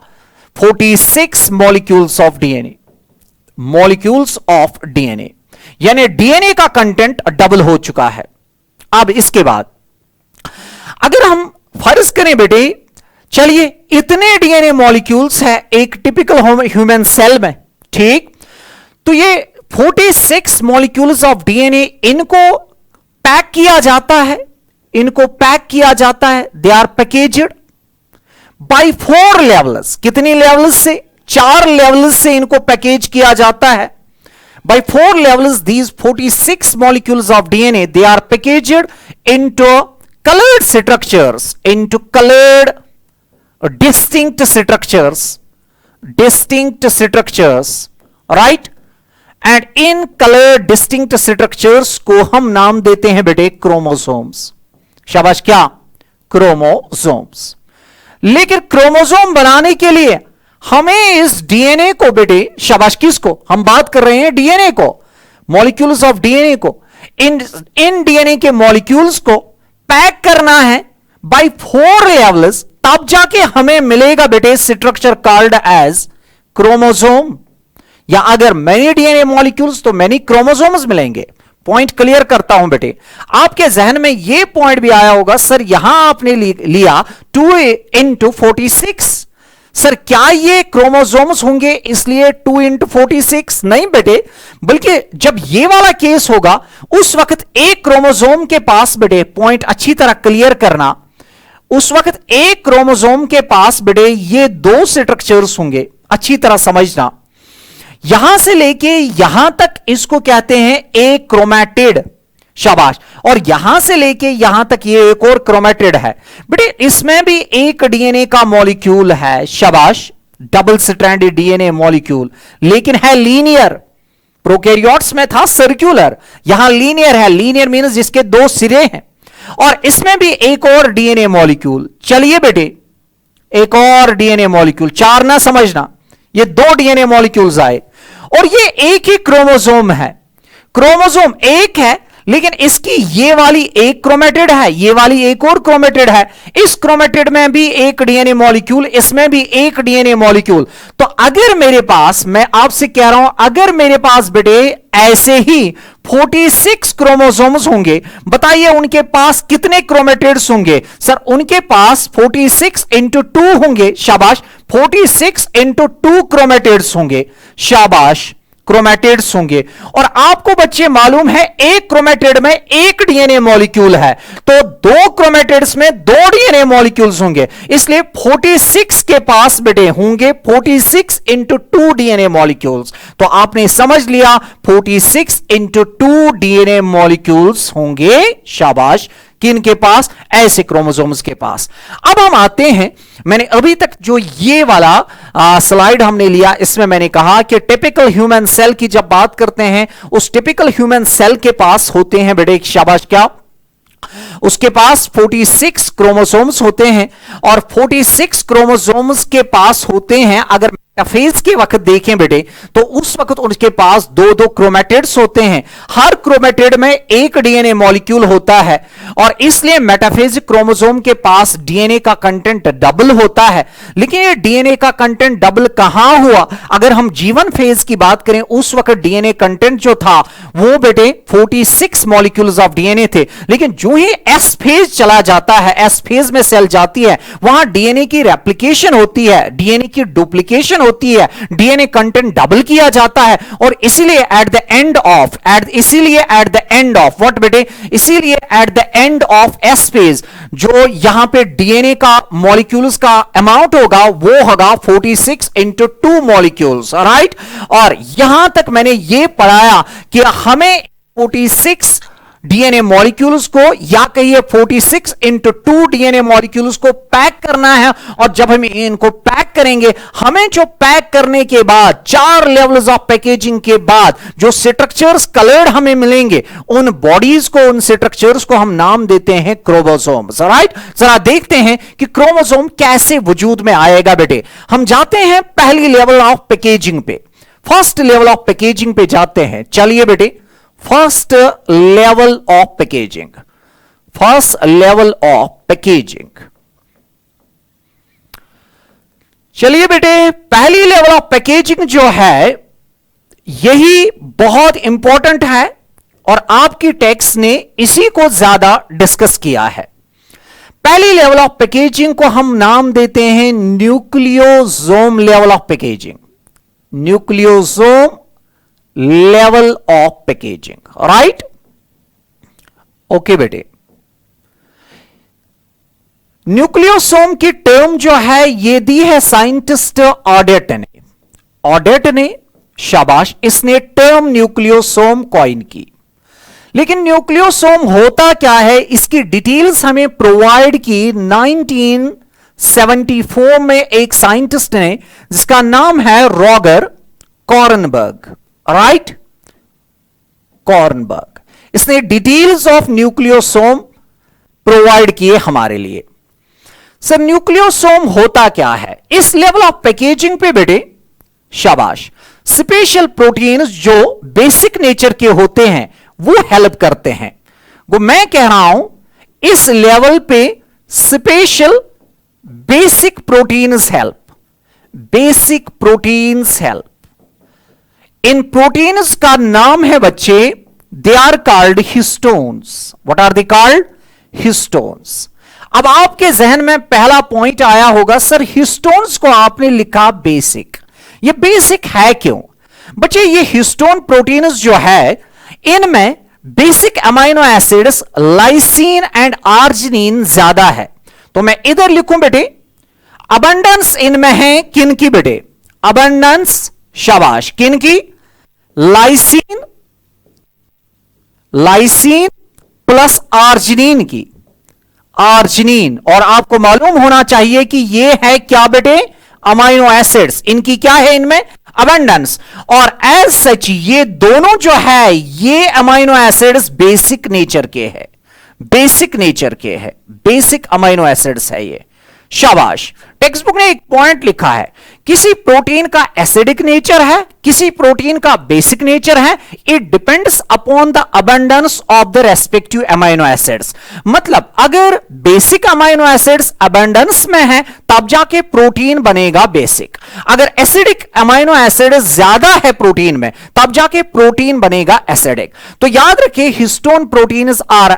Speaker 1: 46 मॉलिक्यूल्स ऑफ डीएनए, यानी डीएनए का कंटेंट डबल हो चुका है. अब इसके बाद अगर हम फर्ज करें बेटे, चलिए इतने डीएनए मॉलिक्यूल्स है एक टिपिकल ह्यूमन सेल में, ठीक, तो ये 46 मॉलिक्यूल्स ऑफ डीएनए इनको पैक किया जाता है, they are packaged by 4 levels. कितनी लेवल्स से, 4 लेवल्स से इनको पैकेज किया जाता है. By 4 levels these 46 molecules of DNA they are packaged into colored structures, into colored distinct structures, right? And in colored distinct structures को हम नाम देते हैं बेटे क्रोमोसोम्स. शाबाश, क्या, क्रोमोसोम्स. लेकिन क्रोमोसोम बनाने के लिए हमें इस डीएनए को बेटे, शाबाश, किसको हम बात कर रहे हैं, डीएनए को, मॉलिक्यूल्स ऑफ डीएनए को, इन डीएनए के मॉलिक्यूल्स को पैक करना है बाय 4 लेवल्स, तब जाके हमें मिलेगा बेटे स्ट्रक्चर कॉल्ड एज क्रोमोसोम. या अगर मैनी डीएनए मॉलिक्यूल्स तो मैनी क्रोमोसोम्स मिलेंगे. पॉइंट क्लियर करता हूं बेटे, आपके जहन में यह पॉइंट भी आया होगा, सर यहां आपने लिया 2 into 46, सर क्या ये क्रोमोसोम्स होंगे इसलिए 2 into 46? नहीं बेटे, बल्कि जब ये वाला केस होगा उस वक्त एक क्रोमोसोम के पास बेटे, पॉइंट अच्छी तरह क्लियर करना, उस वक्त एक क्रोमोसोम के पास बेटे ये 2 स्ट्रक्चर्स होंगे, अच्छी तरह समझना. यहां से लेके यहां तक इसको कहते हैं एक क्रोमैटिड, शाबाश, और यहां से लेके यहां तक ये एक और क्रोमैटिड है बेटे. इसमें भी एक डीएनए का मॉलिक्यूल है, शाबाश, डबल स्ट्रैंडेड डीएनए मॉलिक्यूल, लेकिन है लीनियर. प्रोकैरियोट्स में था सर्कुलर, यहां लीनियर है. लीनियर मींस जिसके 2 सिरे हैं. और इसमें भी एक और डीएनए मॉलिक्यूल. चलिए बेटे, एक और डीएनए मॉलिक्यूल, चार ना समझना, ये दो डीएनए मॉलिक्यूल्स आए और ये एक ही क्रोमोसोम है, क्रोमोसोम एक है लेकिन इसकी ये वाली एक क्रोमेटिड है, ये वाली एक और क्रोमेटिड है, इस क्रोमेटिड में भी एक डीएनए मॉलिक्यूल, इसमें भी एक डीएनए मॉलिक्यूल। तो अगर मेरे पास, मैं आपसे कह रहा हूं, अगर मेरे पास बेटे ऐसे ही 46 क्रोमोसोम्स होंगे, बताइए उनके पास कितने क्रोमेटिड्स होंगे? सर उनके पास 46 इंटू 2 होंगे, शाबाश, 46 इंटू 2 क्रोमेटिड्स होंगे, शाबाश, क्रोमेटिड्स होंगे। और आपको बच्चे मालूम है एक क्रोमेटिड में एक डीएनए मॉलिक्यूल है, तो दो क्रोमेटिड्स में दो डीएनए मॉलिक्यूल्स होंगे, इसलिए 46 के पास बेटे होंगे 46 इंटू 2 डीएनए मॉलिक्यूल्स। तो आपने समझ लिया 46 इंटू 2 डीएनए मॉलिक्यूल्स होंगे, शाबाश, किनके पास? ऐसे क्रोमोसोम्स के पास। अब हम आते हैं, मैंने अभी तक जो ये वाला स्लाइड हमने लिया, इसमें मैंने कहा कि टिपिकल ह्यूमन सेल की जब बात करते हैं, उस टिपिकल ह्यूमन सेल के पास होते हैं बेटे, शाबाश, क्या उसके पास 46 क्रोमोसोम्स होते हैं, और 46 क्रोमोसोम्स के पास होते हैं, अगर मेटाफेज के वक्त देखें बेटे तो उस वक्त उनके पास दो दो क्रोमेटिड्स होते हैं, हर क्रोमेटिड में एक डीएनए मॉलिक्यूल होता है, और इसलिए मेटाफेज क्रोमोसोम के पास डीएनए का कंटेंट डबल होता है। लेकिन ये डीएनए का कंटेंट डबल कहां हुआ? अगर हम जीवन फेज की बात करें, उस वक्त डीएनए कंटेंट जो था वो बेटे 46 मॉलिक्यूल्स ऑफ डीएनए थे, लेकिन जो ही एस फेज चला जाता है, एस फेज में सेल जाती है, वहां डीएनए की रेप्लिकेशन होती है, डीएनए की डुप्लीकेशन होती है, डीएनए कंटेंट डबल किया जाता है, और इसीलिए at the end of what बेटे, इसीलिए at the end of S phase जो यहां पे डीएनए का मॉलिक्यूल्स का अमाउंट होगा वो होगा 46 इंटू 2 मॉलिक्यूल्स, राइट। और यहां तक मैंने ये पढ़ाया कि हमें 46 डीएनए मॉलिक्यूल्स को, या कहिए 46 इंटू 2 डीएनए मॉलिक्यूल्स को पैक करना है, और जब हम इनको पैक करेंगे, हमें जो पैक करने के बाद 4 लेवल्स ऑफ पैकेजिंग के बाद जो स्ट्रक्चर्स कलर्ड हमें मिलेंगे, उन बॉडीज को, उन स्ट्रक्चर्स को हम नाम देते हैं क्रोमोसोम्स, राइट। जरा देखते हैं कि क्रोमोसोम कैसे वजूद में आएगा बेटे। हम जाते हैं पहली लेवल ऑफ पैकेजिंग पे, फर्स्ट लेवल ऑफ पैकेजिंग पे जाते हैं। चलिए बेटे, first level of packaging, first level of packaging. चलिए बेटे, पहली लेवल ऑफ पैकेजिंग जो है यही बहुत इंपॉर्टेंट है, और आपकी टेक्स्ट ने इसी को ज्यादा डिस्कस किया है। पहली लेवल ऑफ पैकेजिंग को हम नाम देते हैं nucleosome level of packaging, nucleosome level of packaging, right. Okay बेटे, न्यूक्लियोसोम की टर्म जो है ये दी है साइंटिस्ट ऑडेट ने, ऑडेट ने, शाबाश, इसने टर्म न्यूक्लियोसोम कॉइन की। लेकिन न्यूक्लियोसोम होता क्या है, इसकी डिटेल्स हमें प्रोवाइड की 1974 में एक साइंटिस्ट ने, जिसका नाम है रॉगर कॉर्नबर्ग, राइट, कॉर्नबर्ग। इसने डिटेल्स ऑफ न्यूक्लियोसोम प्रोवाइड किए हमारे लिए। सर न्यूक्लियोसोम होता क्या है? इस लेवल ऑफ पैकेजिंग पे बेटे, शाबाश, स्पेशल प्रोटीन्स जो बेसिक नेचर के होते हैं वो हेल्प करते हैं। वो मैं कह रहा हूं इस लेवल पे special basic proteins help, basic proteins help. इन प्रोटीन्स का नाम है बच्चे, they are called histones. What are they called? Histones. अब आपके जहन में पहला पॉइंट आया होगा, सर हिस्टोन्स को आपने लिखा बेसिक, ये बेसिक है क्यों? बच्चे ये हिस्टोन प्रोटीन्स जो है इनमें basic amino acids lysine and arginine ज्यादा है। तो मैं इधर लिखूं बेटे, अबंडेंस इनमें है किन की बेटे? अबंडेंस, शाबाश, किन की? लाइसीन, लाइसीन प्लस आर्जिनिन की, आर्जिनिन। और आपको मालूम होना चाहिए कि ये है क्या बेटे? Amino acids. इनकी क्या है इनमें? अबंडेंस। और एज सच ये दोनों जो है ये अमाइनो एसिड्स बेसिक नेचर के है, बेसिक नेचर के है, बेसिक अमाइनो एसिड्स है ये, शाबाश, टेक्स्ट बुक ने एक पॉइंट लिखा है, किसी प्रोटीन का एसिडिक नेचर है, किसी प्रोटीन का बेसिक नेचर है, it depends upon the abundance of the respective amino acids. मतलब अगर बेसिक अमाइनो एसिड्स अबंडेंस में है तब जाके प्रोटीन बनेगा बेसिक, अगर एसिडिक अमाइनो एसिड ज्यादा है प्रोटीन में तब जाके प्रोटीन बनेगा एसिडिक। तो याद रखिए histone proteins are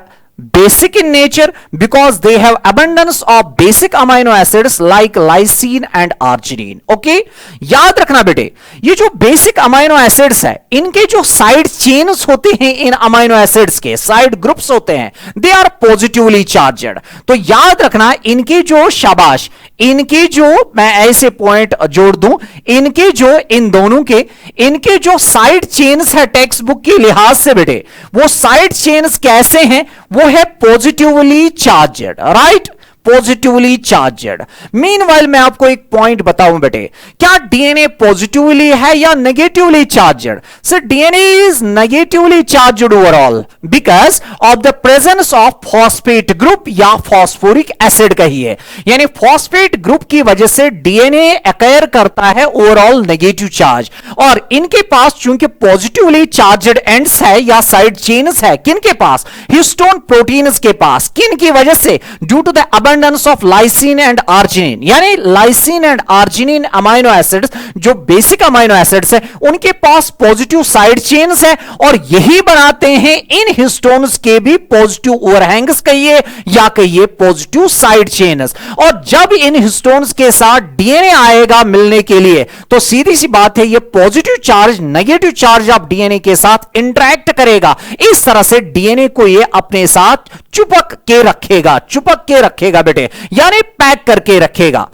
Speaker 1: basic in nature because they have abundance of basic amino acids like lysine and arginine. Okay, याद रखना बेटे, ये जो बेसिक अमाइनो एसिड्स है इनके जो साइड चेन्स होते हैं, इन अमाइनो एसिड्स के साइड ग्रुप्स होते हैं, दे आर पॉजिटिवली चार्जड। तो याद रखना इनके जो शाबाश, इनके जो मैं ऐसे पॉइंट जोड़ दूं, इनके जो इन दोनों के इनके जो साइड चेन्स है टेक्स्ट बुक के लिहाज से बेटे, वो साइड चेन्स कैसे हैं, वो है positively charged, right, positively charged. Meanwhile मैं आपको एक पॉइंट बताऊं बेटे, क्या डीएनए पॉजिटिवली है या negatively charged? Sir DNA is negatively charged overall because of the presence of phosphate group या फॉस्फोरिक एसिड कहिए, यानी फॉस्फेट ग्रुप की वजह से डीएनए एक्वायर करता है ओवरऑल नेगेटिव चार्ज। और इनके पास चूंकि पॉजिटिवली चार्जड एंड्स है या साइड चेन्स है, किनके पास? हिस्टोन प्रोटीन्स के पास। किन की वजह से? Due to the abundance of lysine and arginine, यानी lysine and arginine amino acids जो बेसिक अमाइनो एसिड्स है उनके पास पॉजिटिव साइड चेन्स है और यही बनाते हैं इन हिस्टोन्स के भी पॉजिटिव ओवरहैंग्स कहिए या कहिए पॉजिटिव साइड चेन्स। और जब इन हिस्टोन्स के साथ डीएनए आएगा मिलने के लिए तो सीधी सी बात है ये positive charge negative charge of DNA के साथ इंटरैक्ट करेगा, इस तरह से डीएनए को ये अपने साथ चुपक के रखेगा बेटे, यानी पैक करके रखेगा।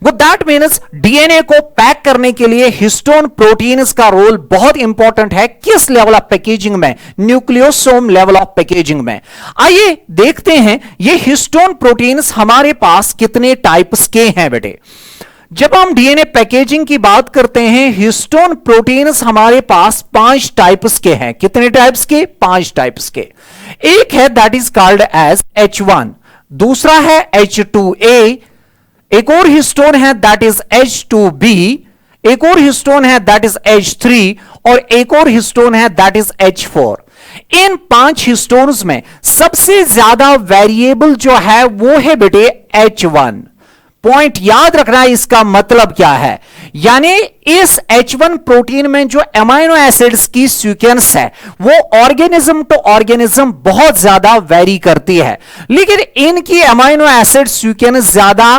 Speaker 1: What that means डीएनए को पैक करने के लिए हिस्टोन प्रोटीन्स का रोल बहुत इंपॉर्टेंट है। किस लेवल ऑफ पैकेजिंग में? न्यूक्लियोसोम लेवल ऑफ पैकेजिंग में। आइए देखते हैं ये हिस्टोन प्रोटीन्स हमारे पास कितने टाइप्स के हैं बेटे। जब हम डीएनए पैकेजिंग की बात करते हैं, हिस्टोन प्रोटीन्स हमारे पास 5 टाइप्स के हैं। कितने टाइप्स के? 5 टाइप्स के। एक है that is called as H1, दूसरा है H2A, एक और हिस्टोन है दैट इज H2B, एक और हिस्टोन है दैट इज H3 और एक और हिस्टोन है that is H4। In 5 histones में सबसे ज्यादा वेरिएबल जो है वो है बेटे H1। पॉइंट याद रखना है, इसका मतलब क्या है, यानी इस H1 प्रोटीन में जो अमाइनो एसिड्स की सीक्वेंस है वो ऑर्गेनिज्म टू ऑर्गेनिज्म बहुत ज्यादा वेरी करती है, लेकिन इनकी अमाइनो एसिड सीक्वेंस ज्यादा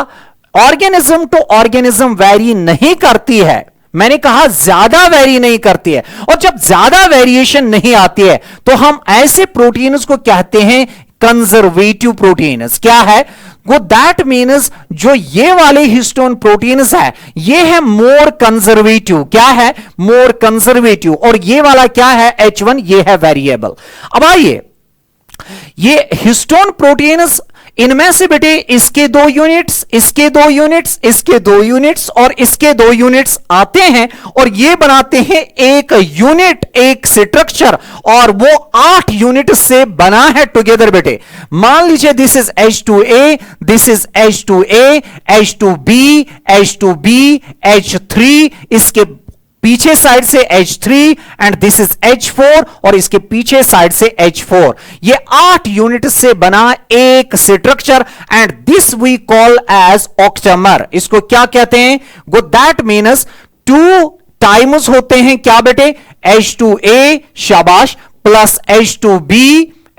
Speaker 1: ऑर्गेनिज्म टू ऑर्गेनिज्म वेरी नहीं करती है। मैंने कहा ज्यादा वेरी नहीं करती है, और जब ज्यादा वेरिएशन नहीं आती है तो हम ऐसे प्रोटीन्स को कहते हैं कंजर्वेटिव प्रोटीन्स। क्या है वो? दैट मीन्स जो ये वाले हिस्टोन प्रोटीन्स है ये है मोर कंजर्वेटिव। क्या है? मोर कंजर्वेटिव। और ये वाला क्या है? H1, ये है वेरिएबल। अब आइए, ये हिस्टोन प्रोटीन्स इनमें से बेटे इसके 2 यूनिट्स, इसके 2 यूनिट्स, इसके 2 यूनिट्स और इसके 2 यूनिट्स आते हैं और ये बनाते हैं एक यूनिट, एक स्ट्रक्चर, और वो 8 यूनिट से बना है टुगेदर बेटे। मान लीजिए this is H2A, this is H2A, H2B, H2B, H3, इसके पीछे साइड से H3 and this is H4 और इसके पीछे साइड से H4। ये 8 यूनिट से बना एक structure and this we call as octamer. इसको क्या कहते हैं? गो दैट मीन्स 2 टाइम्स होते हैं क्या बेटे? H2A शाबाश plus H2B,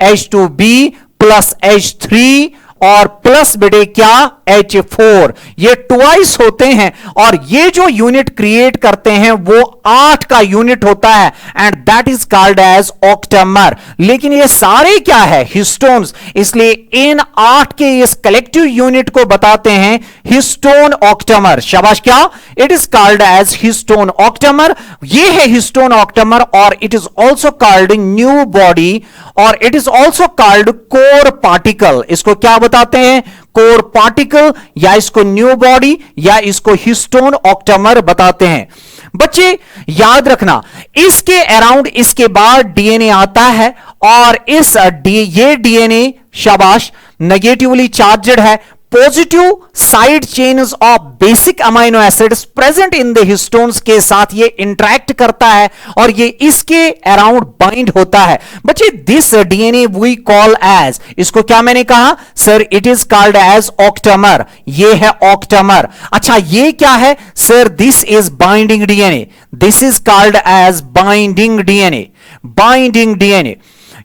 Speaker 1: H2B plus H3 और प्लस बेटे क्या? H4। ये ट्वाइस होते हैं और ये जो यूनिट क्रिएट करते हैं वो 8 का यूनिट होता है and that is called as octamer. लेकिन ये सारे क्या है? हिस्टोन्स, इसलिए इन 8 के इस कलेक्टिव यूनिट को बताते हैं हिस्टोन ऑक्टेमर। शाबाश, क्या? It is called as histone octamer. ये है हिस्टोन ऑक्टेमर और it is also called nu body और it is also called core particle. इसको क्या बताते हैं? कोर पार्टिकल, या इसको न्यू बॉडी या इसको हिस्टोन ऑक्टेमर बताते हैं। बच्चे याद रखना, इसके अराउंड इसके बाद डीएनए आता है और ये डीएनए शाबाश नेगेटिवली चार्जड है, positive side chains of basic amino acids present in the histones के साथ ये इंटरेक्ट करता है और ये इसके अराउंड बाइंड होता है। बच्चे this DNA we call as, इसको क्या मैंने कहा sir, it is called as octamer. ये है ऑक्टामर। अच्छा ये क्या है sir, this is binding DNA, this is called as binding DNA. Binding DNA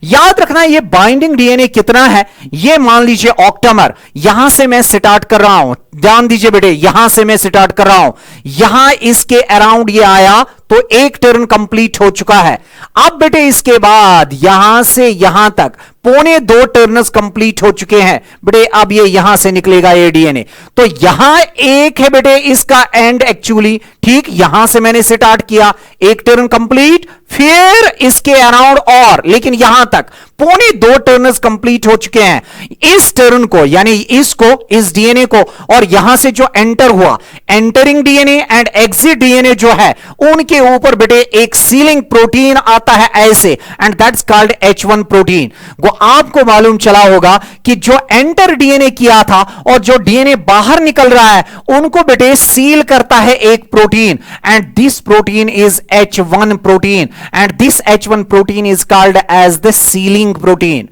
Speaker 1: याद रखना, ये बाइंडिंग डीएनए कितना है, ये मान लीजिए ऑक्टामर, यहां से मैं स्टार्ट कर रहा हूं, ध्यान दीजिए बेटे, यहां से मैं स्टार्ट कर रहा हूं, यहां इसके अराउंड ये आया तो एक टर्न कंप्लीट हो चुका है। अब बेटे इसके बाद यहां से यहां तक पौने 2 टर्न्स कंप्लीट हो चुके हैं बेटे। अब ये यहां से निकलेगा ये डीएनए, तो यहां एक है बेटे इसका एंड एक्चुअली, ठीक, यहां से मैंने स्टार्ट किया, एक टर्न कंप्लीट, फिर इसके अराउंड और, लेकिन यहां तक पौने 2 टर्न्स कंप्लीट हो चुके हैं। इस टर्न को यानी इसको, इस डीएनए को, और यहां से जो एंटर हुआ, entering DNA and exit DNA जो है, उनके ऊपर बेटे एक सीलिंग प्रोटीन आता है ऐसे, and that's called H1 protein. वो आपको मालूम चला होगा कि जो एंटर डीएनए किया था और जो डीएनए बाहर निकल रहा है, उनको बेटे सील करता है एक protein, and this protein is H1 protein, and this H1 protein is called as the sealing protein.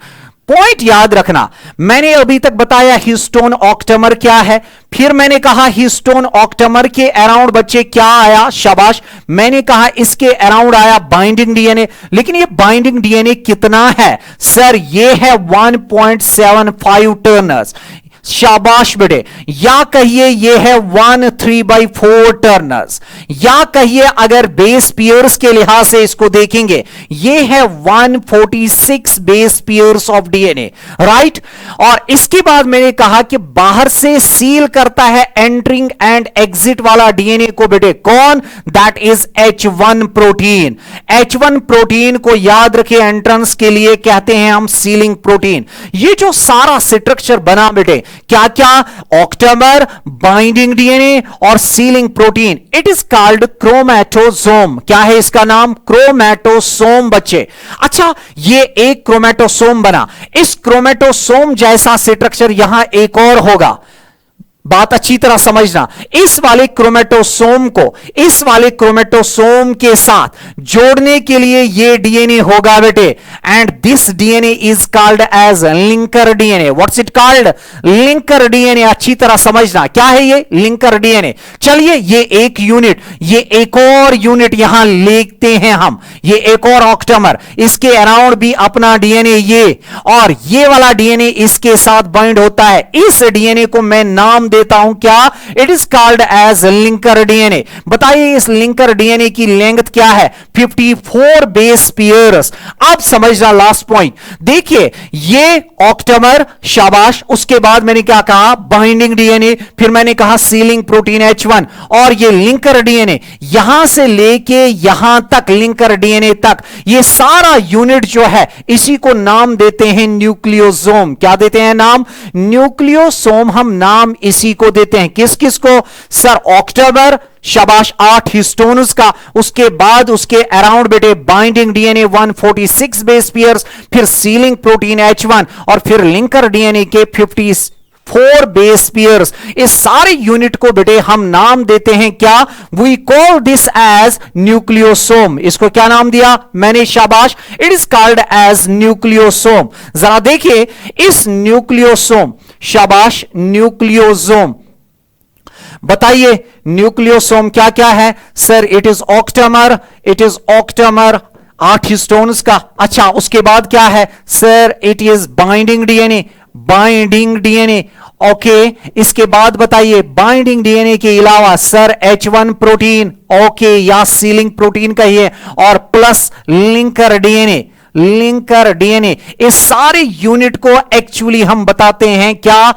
Speaker 1: Point याद रखना, मैंने अभी तक बताया हिस्टोन ऑक्टामर क्या है, फिर मैंने कहा हिस्टोन ऑक्टामर के अराउंड बच्चे क्या आया, शाबाश, मैंने कहा इसके अराउंड आया बाइंडिंग डीएनए। लेकिन ये बाइंडिंग डीएनए कितना है सर, ये है 1.75 टर्नर्स। शाबाश बेटे, या कहिए ये है 1/3/4 टर्नर्स, या कहिए अगर बेस पेयर्स के लिहाज से इसको देखेंगे, ये है 146 base pairs of DNA, right. और इसके बाद मैंने कहा कि बाहर से सील करता है एंटरिंग एंड एग्जिट वाला डीएनए को बेटे, कौन, that is H1 protein. H1 protein को याद रखिए, एंट्रेंस के लिए कहते हैं हम सीलिंग प्रोटीन। ये जो सारा स्ट्रक्चर बना बेटे, क्या क्या, ऑक्टामर, बाइंडिंग डीएनए और sealing protein, it is called chromatosome. क्या है इसका नाम, क्रोमैटोसोम बच्चे। अच्छा ये एक क्रोमैटोसोम बना, इस क्रोमैटोसोम जैसा स्ट्रक्चर यहां एक और होगा, बात अच्छी तरह समझना। इस वाले क्रोमैटोसोम को इस वाले क्रोमैटोसोम के साथ जोड़ने के लिए ये डीएनए होगा बेटे, and this DNA is called as linker DNA. What's it called, linker DNA. अच्छी तरह समझना क्या है ये लिंकर डीएनए। चलिए ये एक यूनिट, ये एक और यूनिट यहां लिखते हैं हम, ये एक और ऑक्टामर, इसके अराउंड भी अपना डीएनए ये, और ये वाला डीएनए इसके साथ बाइंड होता है। इस डीएनए को मैं नाम देता हूं क्या, it is called as linker DNA. बताइए इस लिंकर डीएनए की लेंथ क्या है, 54 बेस पेयर्स। अब समझना लास्ट पॉइंट, देखिए ये ऑक्टामर, शाबाश, उसके बाद मैंने क्या कहा, बाइंडिंग डीएनए, फिर मैंने कहा सीलिंग प्रोटीन H1, और ये लिंकर डीएनए, यहां से लेके यहां तक लिंकर डीएनए तक, ये सारा यूनिट जो है इसी को नाम देते हैं न्यूक्लियोसोम। क्या देते हैं नाम, न्यूक्लियोसोम। हम नाम इसी को देते हैं, किस किस को सर, ऑक्टामर, शाबाश, 8 हिस्टोन्स का, उसके बाद उसके अराउंड बेटे बाइंडिंग डीएनए 146 बेस पेयर्स, फिर सीलिंग प्रोटीन H1, और फिर लिंकर डीएनए के 54 बेस पेयर्स। इस सारे यूनिट को बेटे हम नाम देते हैं क्या, we call this as nucleosome. इसको क्या नाम दिया मैंने, शाबाश, it is called as nucleosome. जरा देखिए इस न्यूक्लियोसोम, शाबाश, न्यूक्लियोसोम, बताइए न्यूक्लियोसोम क्या क्या है sir, it is octamer, it is octamer, 8 histones का। अच्छा उसके बाद क्या है sir, it is binding DNA, binding DNA, okay. इसके बाद बताइए बाइंडिंग डीएनए के अलावा सर H1 प्रोटीन, ओके, या सीलिंग प्रोटीन कहिए, और plus linker DNA, linker DNA. इस सारे यूनिट को एक्चुअली हम बताते हैं क्या,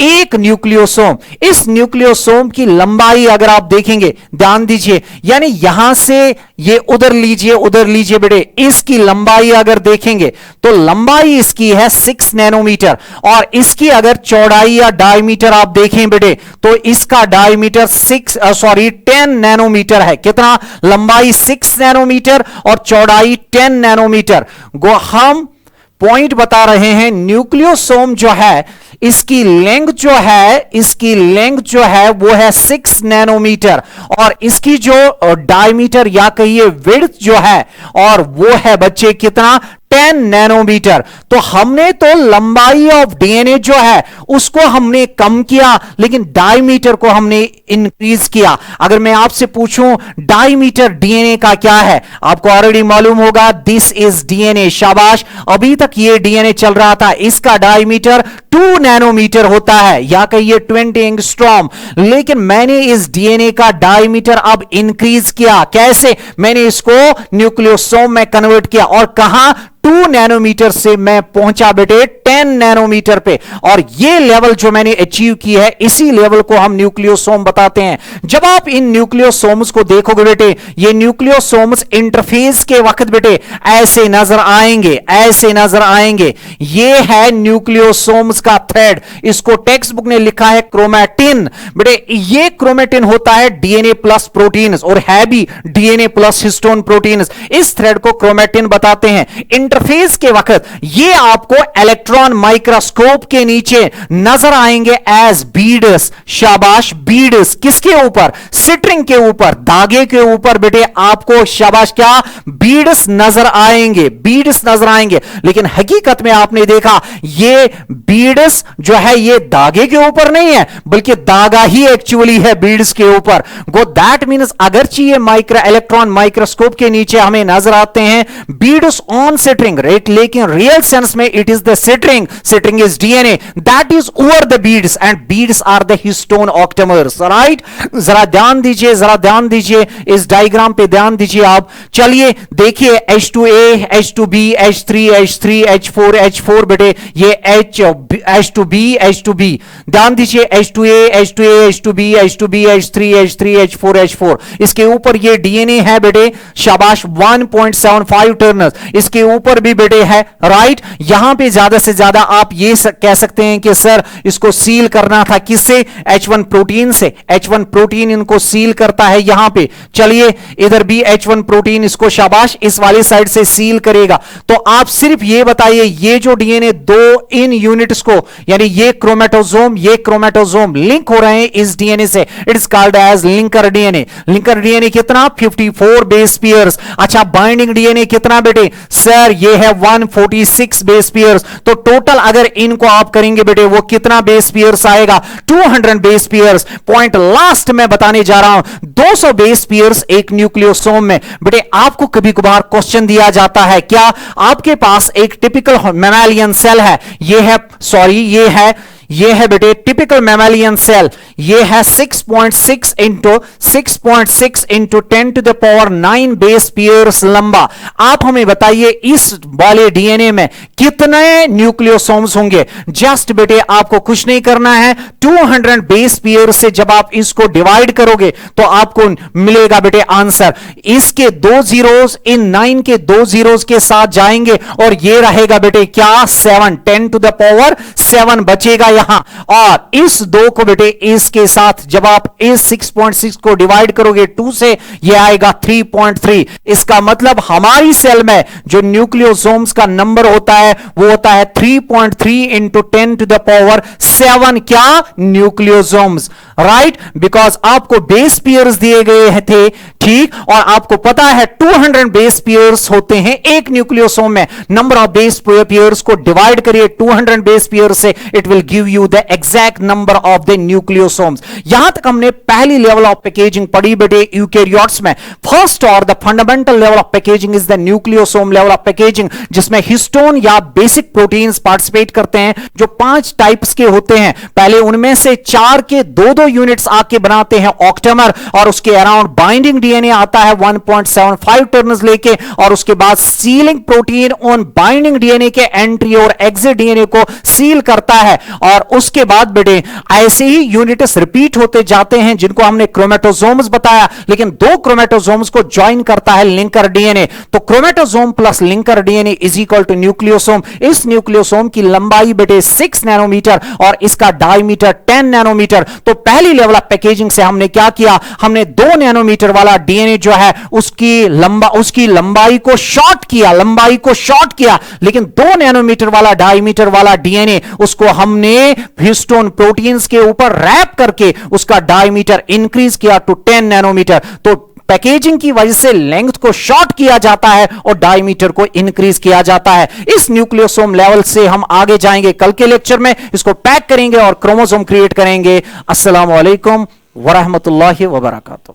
Speaker 1: एक न्यूक्लियोसोम। इस न्यूक्लियोसोम की लंबाई अगर आप देखेंगे, ध्यान दीजिए, यानी यहां से ये उधर लीजिए बेटे, इसकी लंबाई अगर देखेंगे तो लंबाई इसकी है 6 नैनोमीटर, और इसकी अगर चौड़ाई या डायमीटर आप देखें बेटे तो इसका डायमीटर 10 नैनोमीटर है। कितना, लंबाई 6 नैनोमीटर और चौड़ाई 10 नैनोमीटर। हम पॉइंट बता रहे हैं, न्यूक्लियोसोम जो है इसकी लेंथ जो है वो है 6 नैनोमीटर, और इसकी जो डायमीटर या कहिए विड्थ जो है और वो है बच्चे कितना, 10 नैनोमीटर। तो हमने तो लंबाई ऑफ डीएनए जो है उसको हमने कम किया, लेकिन डायमीटर को हमने इंक्रीज किया। अगर मैं आपसे पूछूं डायमीटर डीएनए का क्या है, आपको ऑलरेडी मालूम होगा, दिस इज डीएनए। शाबाश, अभी तक ये डीएनए चल रहा था, इसका डायमीटर 2 नैनोमीटर होता है या कहिए 20 एंगस्ट्रॉम। लेकिन मैंने इस डीएनए का डायमीटर अब इंक्रीज किया। कैसे? मैंने इसको न्यूक्लियोसोम में कन्वर्ट किया, और कहां, 2 नैनोमीटर से मैं पहुंचा बेटे 10 नैनोमीटर पे। और ये लेवल जो मैंने अचीव की है, इसी लेवल को हम न्यूक्लियोसोम बताते हैं। जब आप इन न्यूक्लियोसोम्स को देखोगे बेटे, ये न्यूक्लियोसोम्स इंटरफेस के वक्त बेटे ऐसे नजर आएंगे, ऐसे नजर आएंगे। ये है न्यूक्लियोसोम्स का थ्रेड, इसको टेक्स्ट बुक ने लिखा है क्रोमैटिन। बेटे ये क्रोमैटिन होता है डीएनए प्लस प्रोटीन, और है भी डीएनए प्लस हिस्टोन प्रोटीन। इस थ्रेड को क्रोमैटिन बताते हैं। इंटरफेस के वक्त ये आपको इलेक्ट्रॉन माइक्रोस्कोप के नीचे नजर आएंगे एज बीड्स। शाबाश, बीड्स किसके ऊपर, सिट्रिंग के ऊपर, धागे के ऊपर बेटे आपको शाबाश क्या, बीड्स नजर आएंगे, बीड्स नजर आएंगे। लेकिन हकीकत में आपने देखा ये बीड्स जो है ये धागे के ऊपर नहीं है, बल्कि धागा ही एक्चुअली है बीड्स के ऊपर। गो दैट मीन्स अगरचे ये इलेक्ट्रॉन माइक्रोस्कोप के नीचे हमें नजर आते हैं बीड्स ऑन सिट्रिंग, राइट, लेकिन रियल सेंस में it is the string is DNA that is over the beads, and beads are the histone octamers, right. जरा ध्यान दीजिए, जरा ध्यान दीजिए, इस डायग्राम पे ध्यान दीजिए आप। चलिए देखिए H2A, H2B, H3, H3, H4, H4 बेटे ये H2B, ध्यान दीजिए H2A, H2A, H2B, H2B, H3, H3, H4, H4। इसके ऊपर ये डीएनए है बेटे, शाबाश 1.75 टर्नर्स इसके ऊपर भी बेटे है, राइट। यहां पे ज्यादा से ज्यादा आप ये कह सकते हैं कि सर इसको सील करना था किससे, H1 प्रोटीन से। H1 प्रोटीन इनको सील करता है यहां पे। चलिए इधर भी H1 प्रोटीन इसको शाबाश इस वाली साइड से सील करेगा। तो आप सिर्फ ये बताइए ये जो डीएनए दो इन यूनिट्स को, यानी ये क्रोमेटोजोम लिंक हो रहे हैं इस डीएनए से, it is called as linker DNA. Linker DNA कितना, 54 बेस पेयर्स। अच्छा बाइंडिंग डीएनए कितना बेटे, सर ये है 146 बेस पेयर्स। तो टोटल अगर इनको आप करेंगे बेटे वो कितना बेस पेयर्स आएगा, 200 बेस पेयर्स। पॉइंट लास्ट में बताने जा रहा हूं, 200 बेस पेयर्स एक न्यूक्लियोसोम में। बेटे आपको कभी कभार क्वेश्चन दिया जाता है, क्या आपके पास एक टिपिकल मैमालियन सेल है, ये है बेटे टिपिकल मैमालियन सेल, ये है 6.6 into 10 to the power 9 base pairs लंबा। आप हमें बताइए इस वाले डीएनए में कितने न्यूक्लियोसोम्स होंगे। जस्ट बेटे आपको कुछ नहीं करना है, 200 बेस पेयर से जब आप इसको डिवाइड करोगे तो आपको मिलेगा बेटे आंसर। इसके 2 जीरोस इन 9 के 2 जीरोस के साथ जाएंगे और ये रहेगा बेटे क्या, 7, 10 टू द पावर 7 बचेगा यहां। और इस 2 को बेटे इसके साथ जब आप इस 6.6 को डिवाइड करोगे 2 से, ये आएगा 3.3। इसका मतलब हमारी सेल में जो न्यूक्लियोसोम्स का नंबर होता है वो होता है 3.3 इंटू 10 टू द पावर 7 क्या, न्यूक्लियोसोम्स, राइट। बिकॉज आपको बेस पेयर्स दिए गए थे, ठीक, और आपको पता है 200 बेस पेयर्स होते हैं एक न्यूक्लियोसोम में। नंबर ऑफ बेस पेयर्स को डिवाइड करिए 200 बेस पेयर्स से, it will give you the exact number of the nucleosomes. यहां तक हमने पहली लेवल ऑफ पैकेजिंग पढ़ी बेटे यूकेरियोट्स में। फर्स्ट और the fundamental level of packaging is the nucleosome level of packaging, जिसमें हिस्टोन या बेसिक प्रोटीन्स पार्टिसिपेट करते हैं जो 5 टाइप्स के होते हैं। पहले उनमें से 4 के 2-2 यूनिट्स आके बनाते हैं ऑक्टेमर, और उसके अराउंड बाइंडिंग डीएनए आता है 1.75 टर्न्स लेके, और उसके बाद ceiling protein on binding DNA के एंट्री और एग्जिट डीएनए को सील करता है। और उसके बाद बेटे ऐसे ही यूनिट्स रिपीट होते जाते हैं जिनको हमने क्रोमेटोसोम्स बताया, लेकिन 2 क्रोमेटोसोम्स को ज्वाइन करता है लिंकर डीएनए। तो chromatosome plus linker DNA is equal to nucleosome. इस न्यूक्लियोसोम की लंबाई बेटे 6 नैनोमीटर और इसका डायमीटर 10 नैनोमीटर। तो पहली लेवल ऑफ पैकेजिंग से हमने क्या किया, हमने 2 नैनोमीटर वाला डीएनए जो है उसकी लंबाई को शॉर्ट किया, लेकिन 2 नैनोमीटर वाला डायमीटर वाला डीएनए उसको हमने हिस्टोन प्रोटीन्स के ऊपर रैप करके उसका डायमीटर इंक्रीज किया टू 10 नैनोमीटर। तो पैकेजिंग की वजह से लेंथ को शॉर्ट किया जाता है और डायमीटर को इंक्रीज किया जाता है। इस न्यूक्लियोसोम लेवल से हम आगे जाएंगे कल के लेक्चर में, इसको पैक करेंगे और क्रोमोसोम क्रिएट करेंगे। अस्सलाम वालेकुम वरहमतुल्लाहि वबरकातुहू।